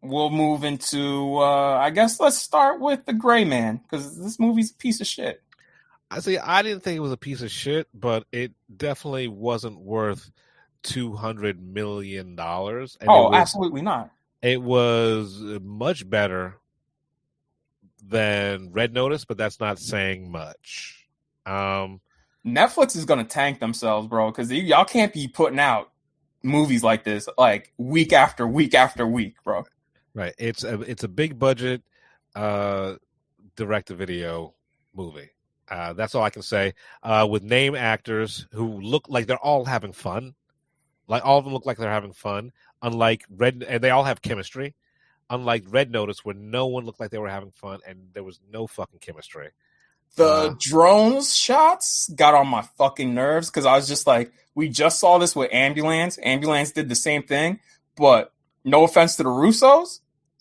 we'll move into, I guess let's start with The Gray Man, because this movie's a piece of shit. I didn't think it was a piece of shit, but it definitely wasn't worth $200 million. Absolutely not. It was much better than Red Notice, but that's not saying much. Netflix is going to tank themselves, bro, because y'all can't be putting out movies like this like week after week after week, bro. Right. It's a big budget direct-to-video movie. That's all I can say. With name actors who look like they're all having fun. Like all of them look like they're having fun. Unlike and they all have chemistry. Unlike Red Notice, where no one looked like they were having fun and there was no fucking chemistry. The drones shots got on my fucking nerves because I was just like, we just saw this with Ambulance. Ambulance did the same thing, but no offense to the Russos,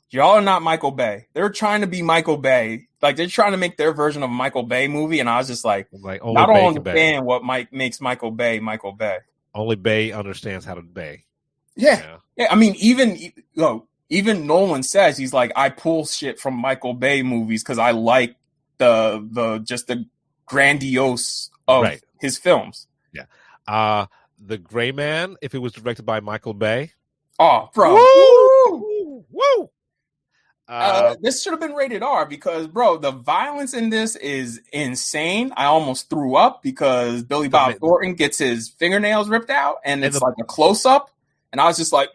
y'all are not Michael Bay. They're trying to be Michael Bay. Like they're trying to make their version of a Michael Bay movie, and I was just like I don't understand what makes Michael Bay Michael Bay. Only Bay understands how to Bay. Yeah. I mean, even Nolan says he's like, I pull shit from Michael Bay movies because I like the grandiose of his films. Yeah. The Gray Man, if it was directed by Michael Bay. Oh, bro. Woo! This should have been rated R because, bro, the violence in this is insane. I almost threw up because Billy Bob Thornton gets his fingernails ripped out, and it's like a close up, and I was just like,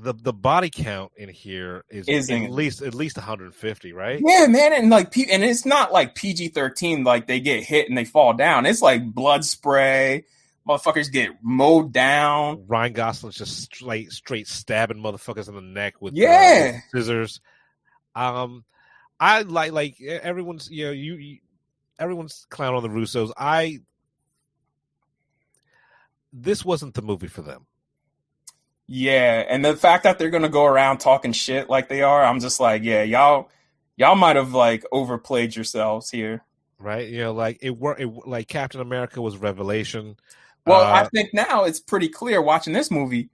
the body count in here is at least 150, right? Yeah, man, and like, and it's not like PG-13, like they get hit and they fall down. It's like blood spray. Motherfuckers get mowed down. Ryan Gosling's just straight stabbing motherfuckers in the neck with scissors. I like everyone's everyone's clown on the Russos. This wasn't the movie for them. Yeah, and the fact that they're gonna go around talking shit like they are, I'm just like, yeah, y'all might have like overplayed yourselves here, right? You know, like it like Captain America was revelation. Well, I think now it's pretty clear watching this movie,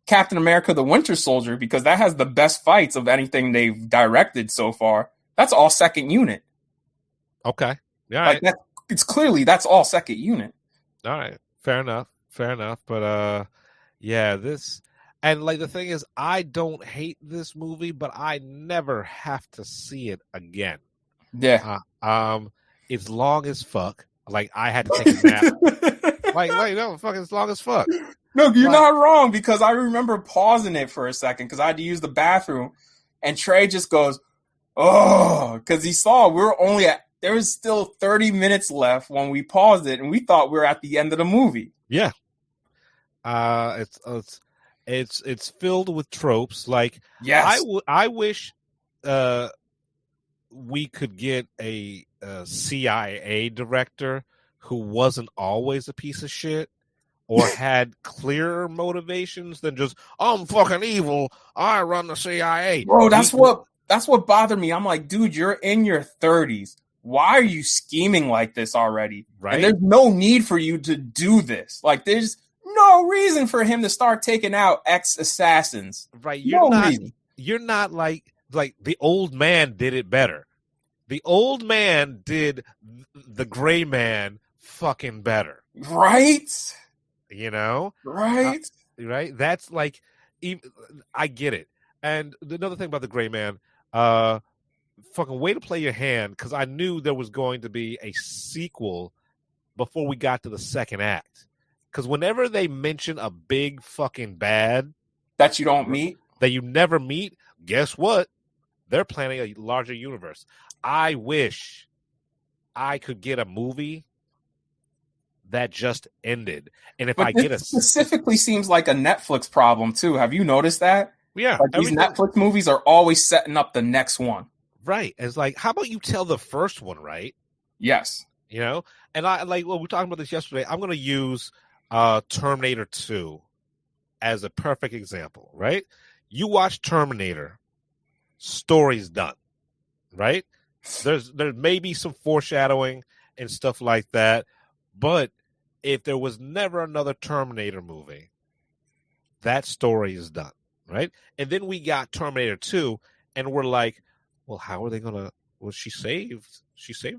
Captain America: The Winter Soldier, because that has the best fights of anything they've directed so far. That's all second unit. Okay, yeah, like it's clearly that's all second unit. All right, fair enough. But yeah, this. And like the thing is, I don't hate this movie, but I never have to see it again. Yeah. It's long as fuck. Like I had to take a nap. like no, fucking it's long as fuck. No, you're not wrong because I remember pausing it for a second because I had to use the bathroom, and Trey just goes, "Oh," because he saw there was still 30 minutes left when we paused it, and we thought we were at the end of the movie. Yeah. It's filled with tropes. Like, yes, I wish we could get a CIA director who wasn't always a piece of shit or had clearer motivations than just I'm fucking evil. I run the CIA. Bro, that's what bothered me. I'm like, dude, you're in your 30s. Why are you scheming like this already? Right. And there's no need for you to do this. Like, there's no reason for him to start taking out ex-assassins. Right. You're not like the old man did it better. The old man did the gray man fucking better. Right? You know? Right? Right? That's like, I get it. And another thing about the gray man, fucking way to play your hand, because I knew there was going to be a sequel before we got to the second act. Because whenever they mention a big fucking bad that you don't meet, that you never meet, guess what? They're planning a larger universe. I wish I could get a movie that just ended. And if I get specifically seems like a Netflix problem too. Have you noticed that? Yeah. Like these Netflix movies are always setting up the next one. Right. It's like, how about you tell the first one, right? Yes. You know? And we were talking about this yesterday. I'm going to use Terminator 2 as a perfect example, right? You watch Terminator, story's done, right? There may be some foreshadowing and stuff like that, but if there was never another Terminator movie, that story is done, right? And then we got Terminator 2, and we're like, well, how are they gonna? Well, she saved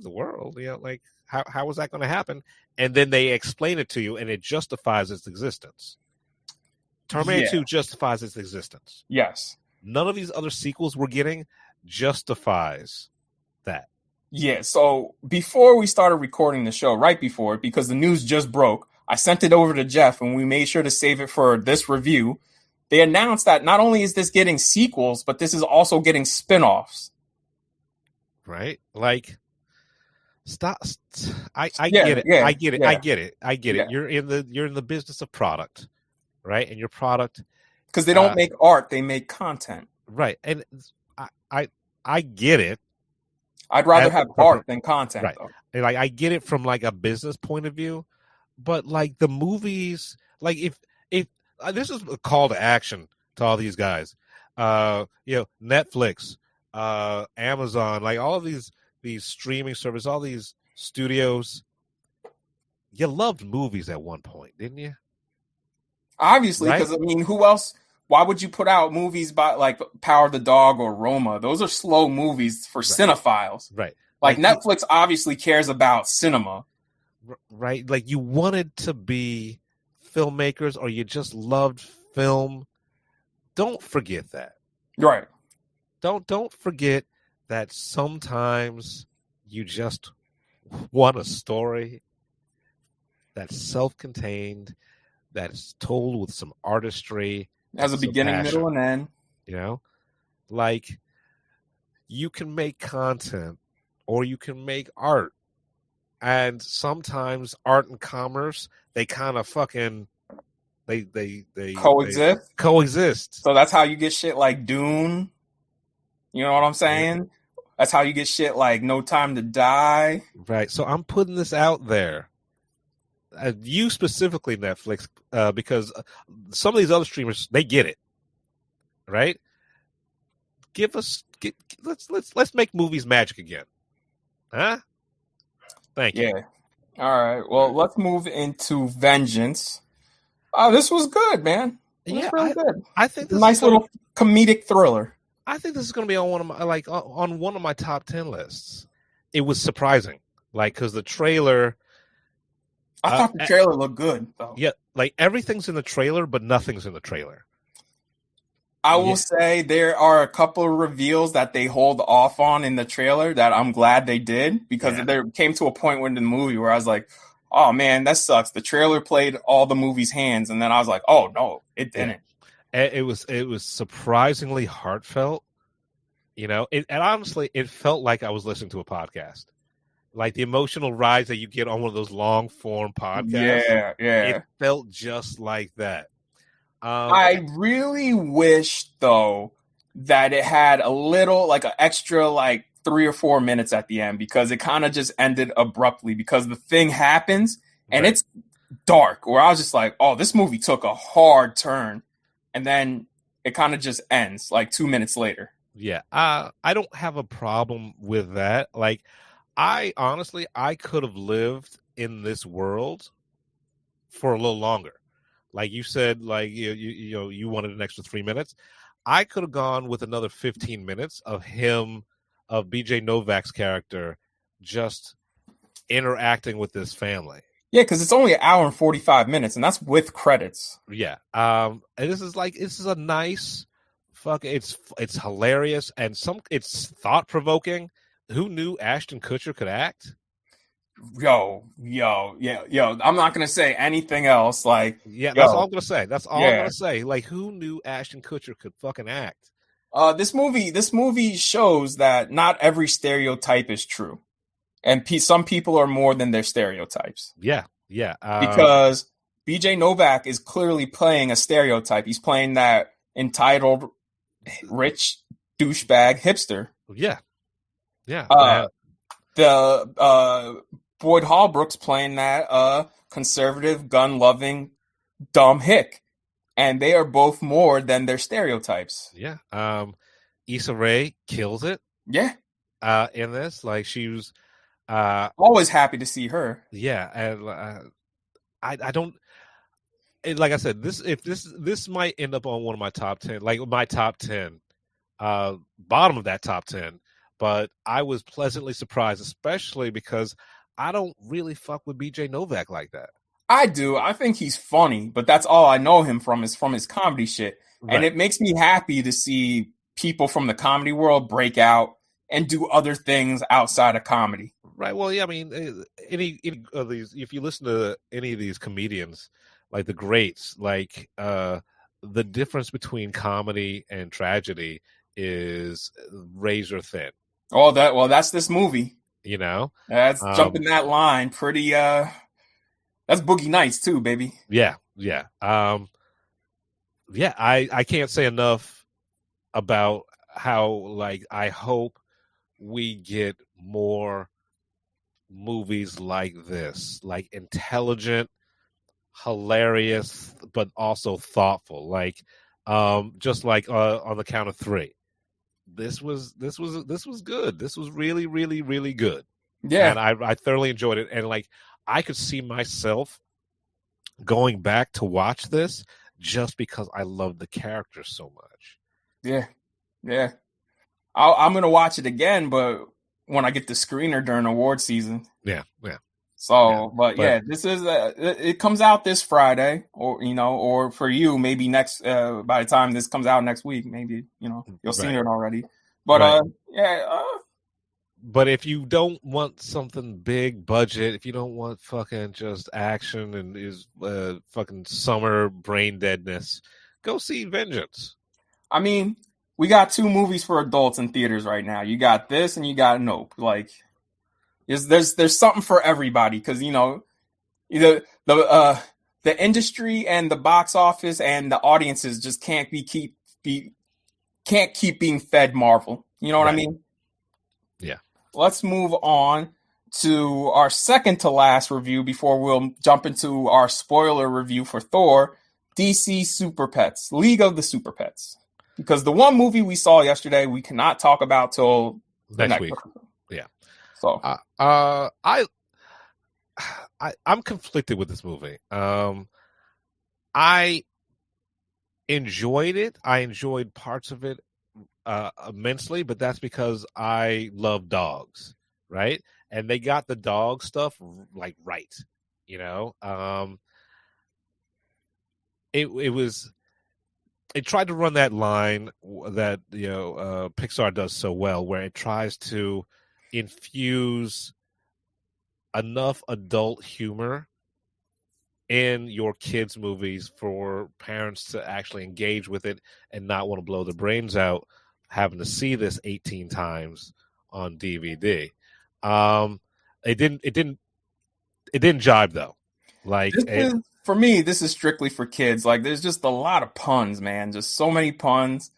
the world, you know, like how is that going to happen? And then they explain it to you, and it justifies its existence. Terminator 2 justifies its existence. Yes. None of these other sequels we're getting justifies that. Yeah, so before we started recording the show, right before, because the news just broke, I sent it over to Jeff, and we made sure to save it for this review. They announced that not only is this getting sequels, but this is also getting spin-offs. Right? Like, stop. I get it. I get it. You're in the business of product, right? And your product, because they don't make art, they make content. Right. And I get it. I'd rather have art than content. Right. Though. Like, I get it from like a business point of view, but like the movies, like if this is a call to action to all these guys, Netflix, Amazon, like all of these streaming services, all these studios, you loved movies at one point, didn't you? Obviously, because I mean, who else? Why would you put out movies by like Power of the Dog or Roma? Those are slow movies for cinephiles. Right. Like Netflix obviously cares about cinema. Right. Like you wanted to be filmmakers or you just loved film. Don't forget that. Right. don't forget that sometimes you just want a story that's self-contained, that's told with some artistry, Has a some beginning, passion, middle, and end. you know? Like, you can make content or you can make art. And sometimes art and commerce, they kind of fucking they coexist. So that's how you get shit like Dune. You know what I'm saying? That's how you get shit like No Time to Die. Right. So I'm putting this out there. You specifically, Netflix, because some of these other streamers, they get it. Right? Let's make movies magic again. Huh? Thank you. Yeah. All right. Well, let's move into Vengeance. Oh, this was good, man. It was really good. I think this nice little comedic thriller. I think this is going to be on one of my top 10 lists. It was surprising, because the trailer. I thought the trailer looked good, though. Yeah, everything's in the trailer, but nothing's in the trailer. I will say there are a couple of reveals that they hold off on in the trailer that I'm glad they did, because there came to a point in the movie where I was like, oh man, that sucks. The trailer played all the movie's hands, and then I was like, oh no, it didn't. It was surprisingly heartfelt, and honestly, it felt like I was listening to a podcast. Like the emotional rise that you get on one of those long form podcasts. Yeah. It felt just like that. I really wish, though, that it had a little, an extra, 3 or 4 minutes at the end, because it kind of just ended abruptly, because the thing happens and it's dark, where I was just like, oh, this movie took a hard turn. And then it kind of just ends 2 minutes later. Yeah. I don't have a problem with that. I could have lived in this world for a little longer. Like you said, you wanted an extra 3 minutes. I could have gone with another 15 minutes of BJ Novak's character just interacting with this family. Yeah, because it's only an hour and 45 minutes, and that's with credits. Yeah. And this is a nice it's hilarious, and it's thought provoking. Who knew Ashton Kutcher could act? Yo, I'm not gonna say anything else. That's all I'm gonna say. That's all I'm gonna say. Who knew Ashton Kutcher could fucking act? This movie shows that not every stereotype is true, and some people are more than their stereotypes. Yeah. Because BJ Novak is clearly playing a stereotype. He's playing that entitled, rich douchebag hipster. Yeah. The Boyd Holbrook's playing that conservative, gun-loving, dumb hick, and they are both more than their stereotypes. Yeah. Issa Rae kills it. Yeah. In this, she was always happy to see her. Yeah, and I don't. Like I said, this might end up on one of my top 10, my top 10, bottom of that top 10. But I was pleasantly surprised, especially because I don't really fuck with BJ Novak like that. I do. I think he's funny, but that's all I know him from is from his comedy shit. Right. And it makes me happy to see people from the comedy world break out and do other things outside of comedy. Right. Well, yeah, I mean, any of these, if you listen to any of these comedians, like the greats, the difference between comedy and tragedy is razor thin. Oh, that's this movie. That's jumping that line pretty. That's Boogie Nights too, baby. Yeah. I can't say enough about how I hope we get more movies like this, intelligent, hilarious, but also thoughtful. Just on the count of three. This was good. This was really, really, really good. Yeah. And I thoroughly enjoyed it. And I could see myself going back to watch this just because I love the character so much. Yeah. I'm going to watch it again, but when I get the screener during award season. Yeah. So, but this is it comes out this Friday, or for you, maybe next, by the time this comes out next week, maybe, you'll see it already. But Right. yeah. But if you don't want something big budget, if you don't want fucking just action and is fucking summer brain deadness, go see Vengeance. I mean, we got 2 movies for adults in theaters right now. You got this and you got Nope. Like, there's something for everybody because either the industry and the box office and the audiences just can't keep being fed Marvel. You know what I mean? Yeah. Let's move on to our second to last review before we'll jump into our spoiler review for Thor, DC Super Pets, League of the Super Pets. Because the one movie we saw yesterday, we cannot talk about till next week. Yeah. So I'm conflicted with this movie. I enjoyed it. I enjoyed parts of it immensely, but that's because I love dogs, right? And they got the dog stuff like right, it tried to run that line that Pixar does so well, where it tries to infuse enough adult humor in your kids' movies for parents to actually engage with it and not want to blow their brains out having to see this 18 times on DVD. It didn't jibe though. Like for me, this is strictly for kids. Like, there's just a lot of puns, man. Just so many puns.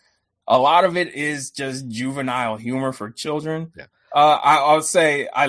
A lot of it is just juvenile humor for children. Yeah. I would say I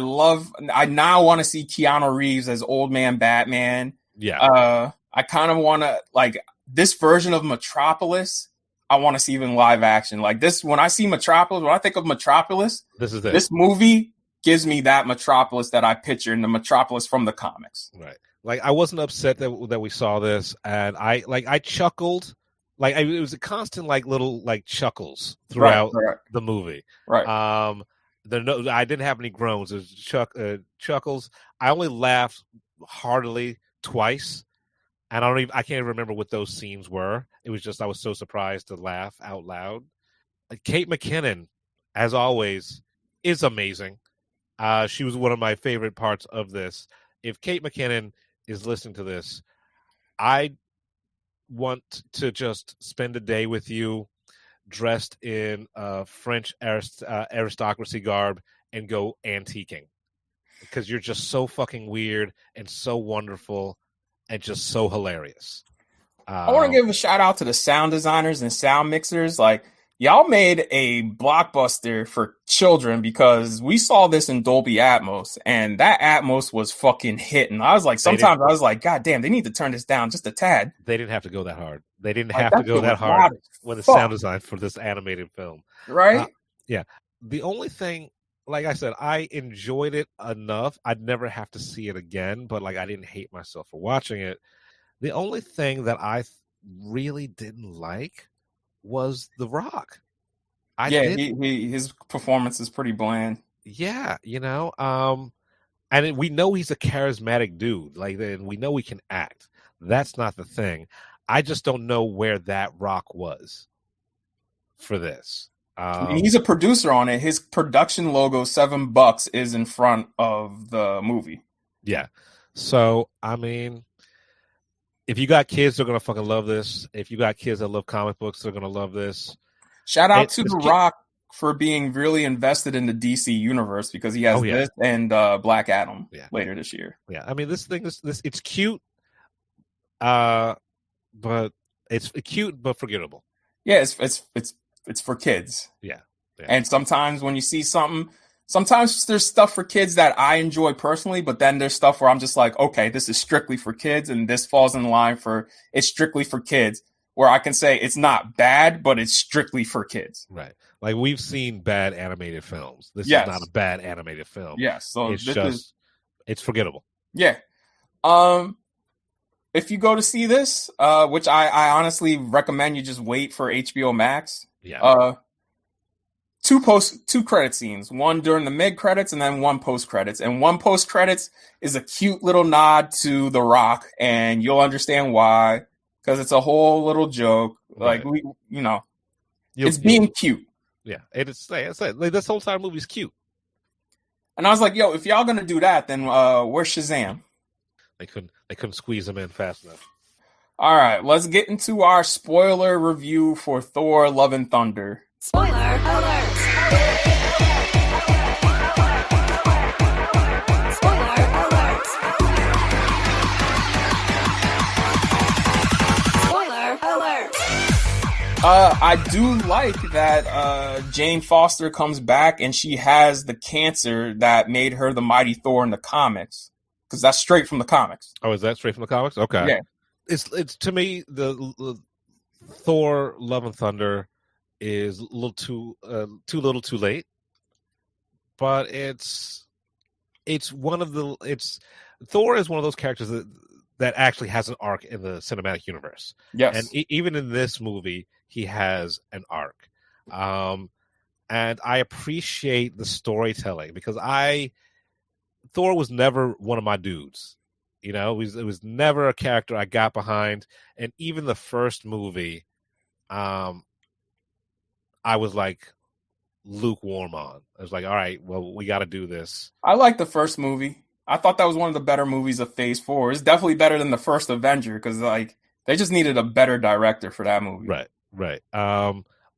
now want to see Keanu Reeves as Old Man Batman. Yeah. I kind of want to, like, this version of Metropolis, I want to see even live action. Like this, when I see Metropolis, when I think of Metropolis, this movie gives me that Metropolis that I picture in the Metropolis from the comics. Right. Like, I wasn't upset that we saw this, and I chuckled. Like, it was a constant little chuckles throughout the movie. Right. I didn't have any groans. It was chuckles. I only laughed heartily twice, and I can't remember what those scenes were. It was just I was so surprised to laugh out loud. Kate McKinnon, as always, is amazing. She was one of my favorite parts of this. If Kate McKinnon is listening to this, I want to just spend a day with you dressed in French aristocracy garb and go antiquing, because you're just so fucking weird and so wonderful and just so hilarious. I want to give a shout out to the sound designers and sound mixers. Like, y'all made a blockbuster for children, because we saw this in Dolby Atmos, and that Atmos was fucking hitting. I was like, sometimes I was like, God damn, they need to turn this down just a tad. They didn't have to go that hard. They didn't have to go that hard with the sound design for this animated film. Right? Yeah. The only thing, like I said, I enjoyed it enough. I'd never have to see it again, but I didn't hate myself for watching it. The only thing that I really didn't like was The Rock. His performance is pretty bland. Yeah, and we know he's a charismatic dude. And we know he can act. That's not the thing. I just don't know where that Rock was for this. He's a producer on it. His production logo, $7, is in front of the movie. Yeah. So, I mean, if you got kids, they're going to fucking love this. If you got kids that love comic books, they're going to love this. Shout out to The Rock for being really invested in the DC universe, because he has this and Black Adam later this year. Yeah. I mean, this thing it's cute. But it's cute but forgettable. Yeah, it's for kids. Yeah. And sometimes when you see something, sometimes there's stuff for kids that I enjoy personally, but then there's stuff where I'm just like, okay, this is strictly for kids, and this falls in line for it's strictly for kids, where I can say it's not bad, but it's strictly for kids. Right. Like, we've seen bad animated films. This is not a bad animated film. Yes. So it's forgettable. Yeah. If you go to see this, which I honestly recommend you just wait for HBO Max. Yeah. Two credit scenes, one during the mid credits and then one post credits. And one post credits is a cute little nod to The Rock, and you'll understand why, because it's a whole little joke. Right. It's being cute. Yeah, it's like this whole entire movie's cute. And I was like, yo, if y'all gonna do that, then where's Shazam? They couldn't squeeze him in fast enough. All right, let's get into our spoiler review for Thor: Love and Thunder. Spoiler alert! Spoiler alert! Spoiler alert! I do like that Jane Foster comes back and she has the cancer that made her the Mighty Thor in the comics, because that's straight from the comics. Oh, is that straight from the comics? Okay. Yeah. It's to me the Thor: Love and Thunder is a little too little, too late, but it's Thor is one of those characters that actually has an arc in the cinematic universe. Yes. And even in this movie, he has an arc. And I appreciate the storytelling because Thor was never one of my dudes. You know, it was never a character I got behind. And even the first movie, I was like lukewarm on. I was like, all right, well, we got to do this. I like the first movie. I thought that was one of the better movies of Phase 4. It's definitely better than the first Avenger because, like, they just needed a better director for that movie. Right.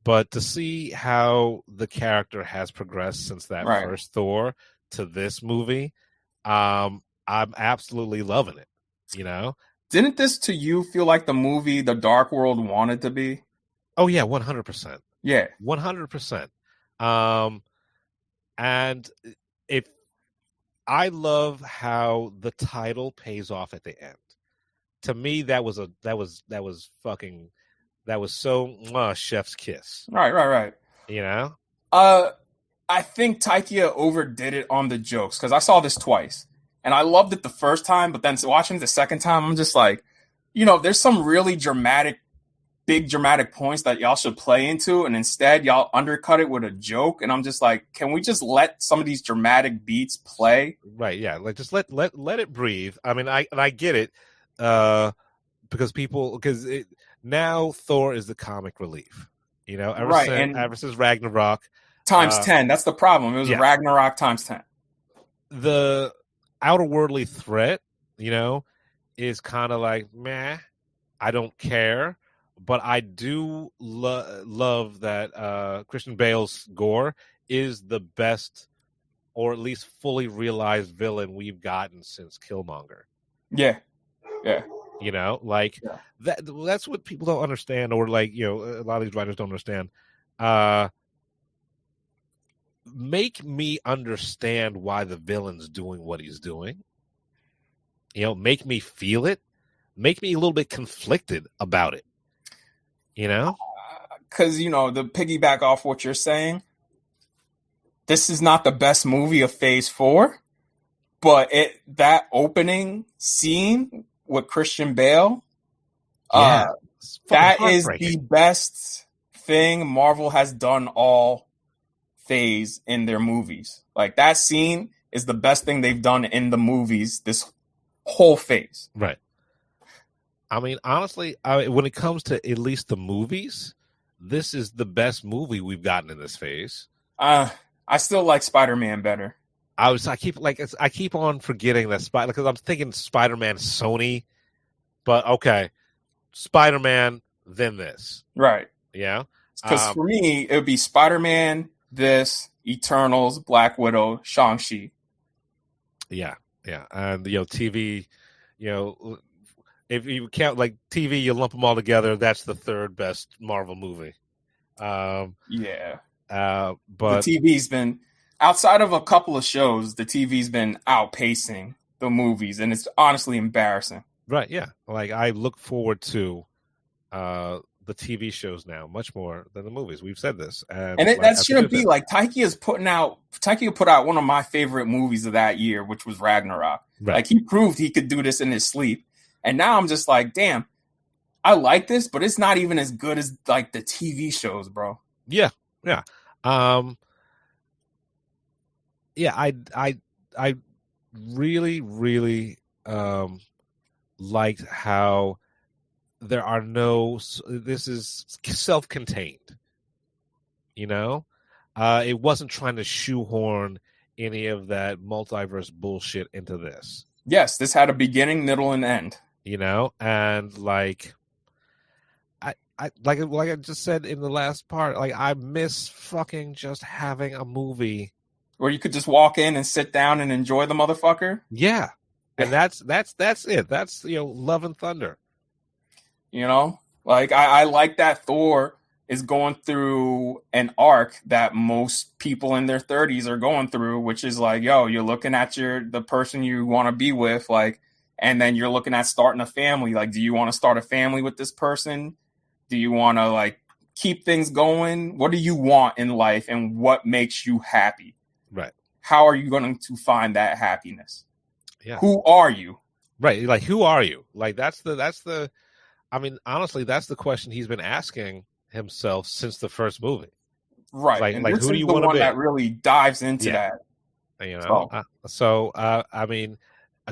But to see how the character has progressed since that first Thor to this movie, I'm absolutely loving it. You know? Didn't this to you feel like the movie The Dark World wanted to be? Oh yeah, 100%. Yeah, 100%. And if I love how the title pays off at the end. To me, that was so chef's kiss. Right. You know? I think Taika overdid it on the jokes because I saw this twice and I loved it the first time, but then watching it the second time, I'm just like, you know, there's some really big dramatic points that y'all should play into, and instead y'all undercut it with a joke. And I'm just like, can we just let some of these dramatic beats play? Right, yeah. Like just let it breathe. I mean, I get it. Because now Thor is the comic relief. You know, ever since Ragnarok. Times 10. That's the problem. It was Ragnarok times 10. The outerworldly threat, you know, is kind of like, meh, I don't care. But I do love that Christian Bale's Gore is the best, or at least fully realized villain we've gotten since Killmonger. Yeah. You know, like that's what people don't understand, or like, you know, a lot of these writers don't understand. Make me understand why the villain's doing what he's doing. You know, make me feel it. Make me a little bit conflicted about it. You know? Because, you know, to piggyback off what you're saying, this is not the best movie of Phase 4, but that opening scene with Christian Bale, that is the best thing Marvel has done all phase in their movies. Like, that scene is the best thing they've done in the movies this whole phase. Right. I mean, honestly, when it comes to at least the movies, this is the best movie we've gotten in this phase. I still like Spider-Man better. I keep on forgetting that because I'm thinking Spider-Man Sony, but okay, Spider-Man then this, right? Yeah, because for me it would be Spider-Man, this, Eternals, Black Widow, Shang-Chi. Yeah, and you know, TV, you know, if you count like TV, you lump them all together. That's the third best Marvel movie. But the TV's been, outside of a couple of shows, the TV's been outpacing the movies, and it's honestly embarrassing. Right, yeah. Like, I look forward to the TV shows now much more than the movies. We've said this. And that shouldn't be. Like, Taika put out one of my favorite movies of that year, which was Ragnarok. Right. Like, he proved he could do this in his sleep. And now I'm just like, damn, I like this, but it's not even as good as, like, the TV shows, bro. Yeah. I really, really liked how there are this is self-contained, you know? It wasn't trying to shoehorn any of that multiverse bullshit into this. Yes, this had a beginning, middle, and end. And like I just said in the last part, like I miss fucking just having a movie where you could just walk in and sit down and enjoy the motherfucker. Yeah, and that's it. That's Love and Thunder. Like I like that Thor is going through an arc that most people in their 30s are going through, which is like, you're looking at the person you want to be with, like, and then you're looking at starting a family. Like, do you want to start a family with this person? Do you want to like keep things going? What do you want in life, and what makes you happy? Right. How are you going to find that happiness? Yeah. Who are you? Right. Like, who are you? Like, that's the, I mean, honestly, that's the question he's been asking himself since the first movie. Right. Like, and like this who do is you the want to one be? that really dives into that. I mean,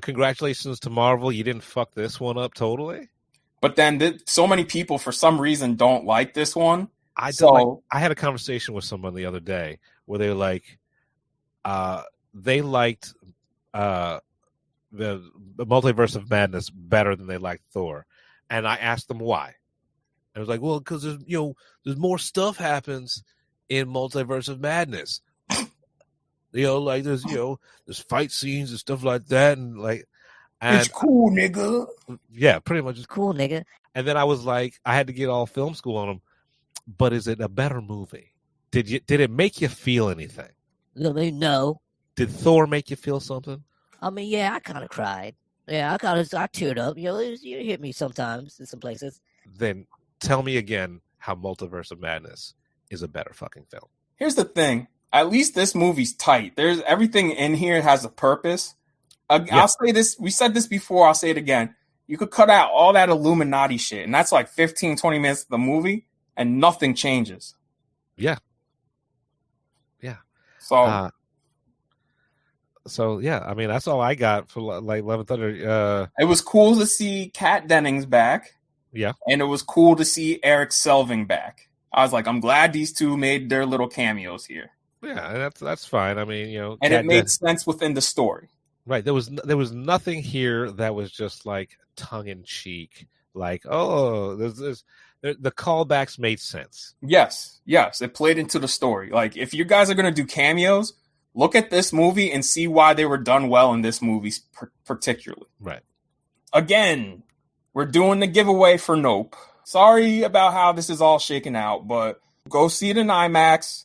congratulations to Marvel. You didn't fuck this one up totally. But then so many people, for some reason, don't like this one. I had a conversation with someone the other day where they were like, they liked the Multiverse of Madness better than they liked Thor, and I asked them why. I was like, well, because there's more stuff happens in Multiverse of Madness. Like there's fight scenes and stuff like that, and like. And, it's cool, nigga. Yeah, pretty much. It's cool, nigga. And then I was like, I had to get all film school on him. But is it a better movie? Did it make you feel anything? No. Did Thor make you feel something? I mean, yeah, I kind of cried. Yeah, I teared up. You hit me sometimes in some places. Then tell me again how Multiverse of Madness is a better fucking film. Here's the thing. At least this movie's tight. There's everything in here has a purpose. I'll say this. We said this before. I'll say it again. You could cut out all that Illuminati shit, and that's like 15, 20 minutes of the movie, and nothing changes. Yeah. So yeah, I mean, that's all I got for like Love and Thunder. It was cool to see Kat Dennings back. Yeah. And it was cool to see Eric Selvig back. I was like, I'm glad these two made their little cameos here. Yeah, that's fine. I mean, and it made sense within the story. Right. There was nothing here that was just like tongue in cheek. Like, the callbacks made sense. Yes. It played into the story. Like, if you guys are going to do cameos, look at this movie and see why they were done well in this movie particularly. Right. Again, we're doing the giveaway for Nope. Sorry about how this is all shaken out, but go see it in IMAX.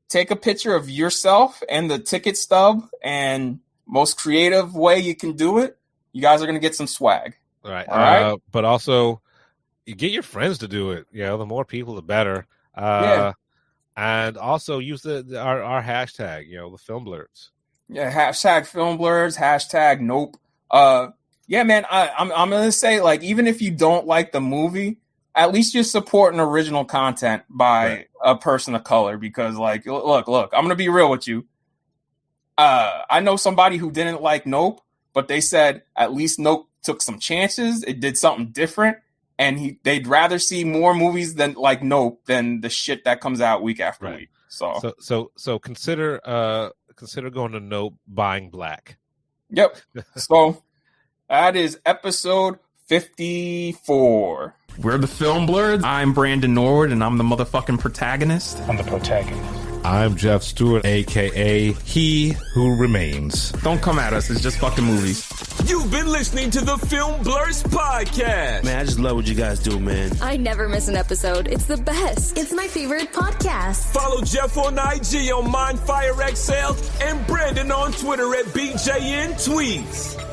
Take a picture of yourself and the ticket stub, and most creative way you can do it, you guys are going to get some swag. All right. All right. But also, you get your friends to do it. The more people, the better. And also use our hashtag, the film blurs. Yeah, hashtag film blurs, hashtag Nope. Yeah, man, I'm going to say, like, even if you don't like the movie, at least you're supporting original content by a person of color, because, like, look, I'm going to be real with you. I know somebody who didn't like Nope, but they said at least Nope took some chances. It did something different, and they'd rather see more movies than like Nope than the shit that comes out week after week. So consider going to Nope, buying black. Yep. So that is episode 54. We're the Film Blurs. I'm Brandon Norwood, and I'm the motherfucking protagonist. I'm the protagonist. I'm Jeff Stewart, a.k.a. He Who Remains. Don't come at us. It's just fucking movies. You've been listening to the Film Blurs podcast. Man, I just love what you guys do, man. I never miss an episode. It's the best. It's my favorite podcast. Follow Jeff on IG on MindFire XL and Brandon on Twitter at BJN Tweets.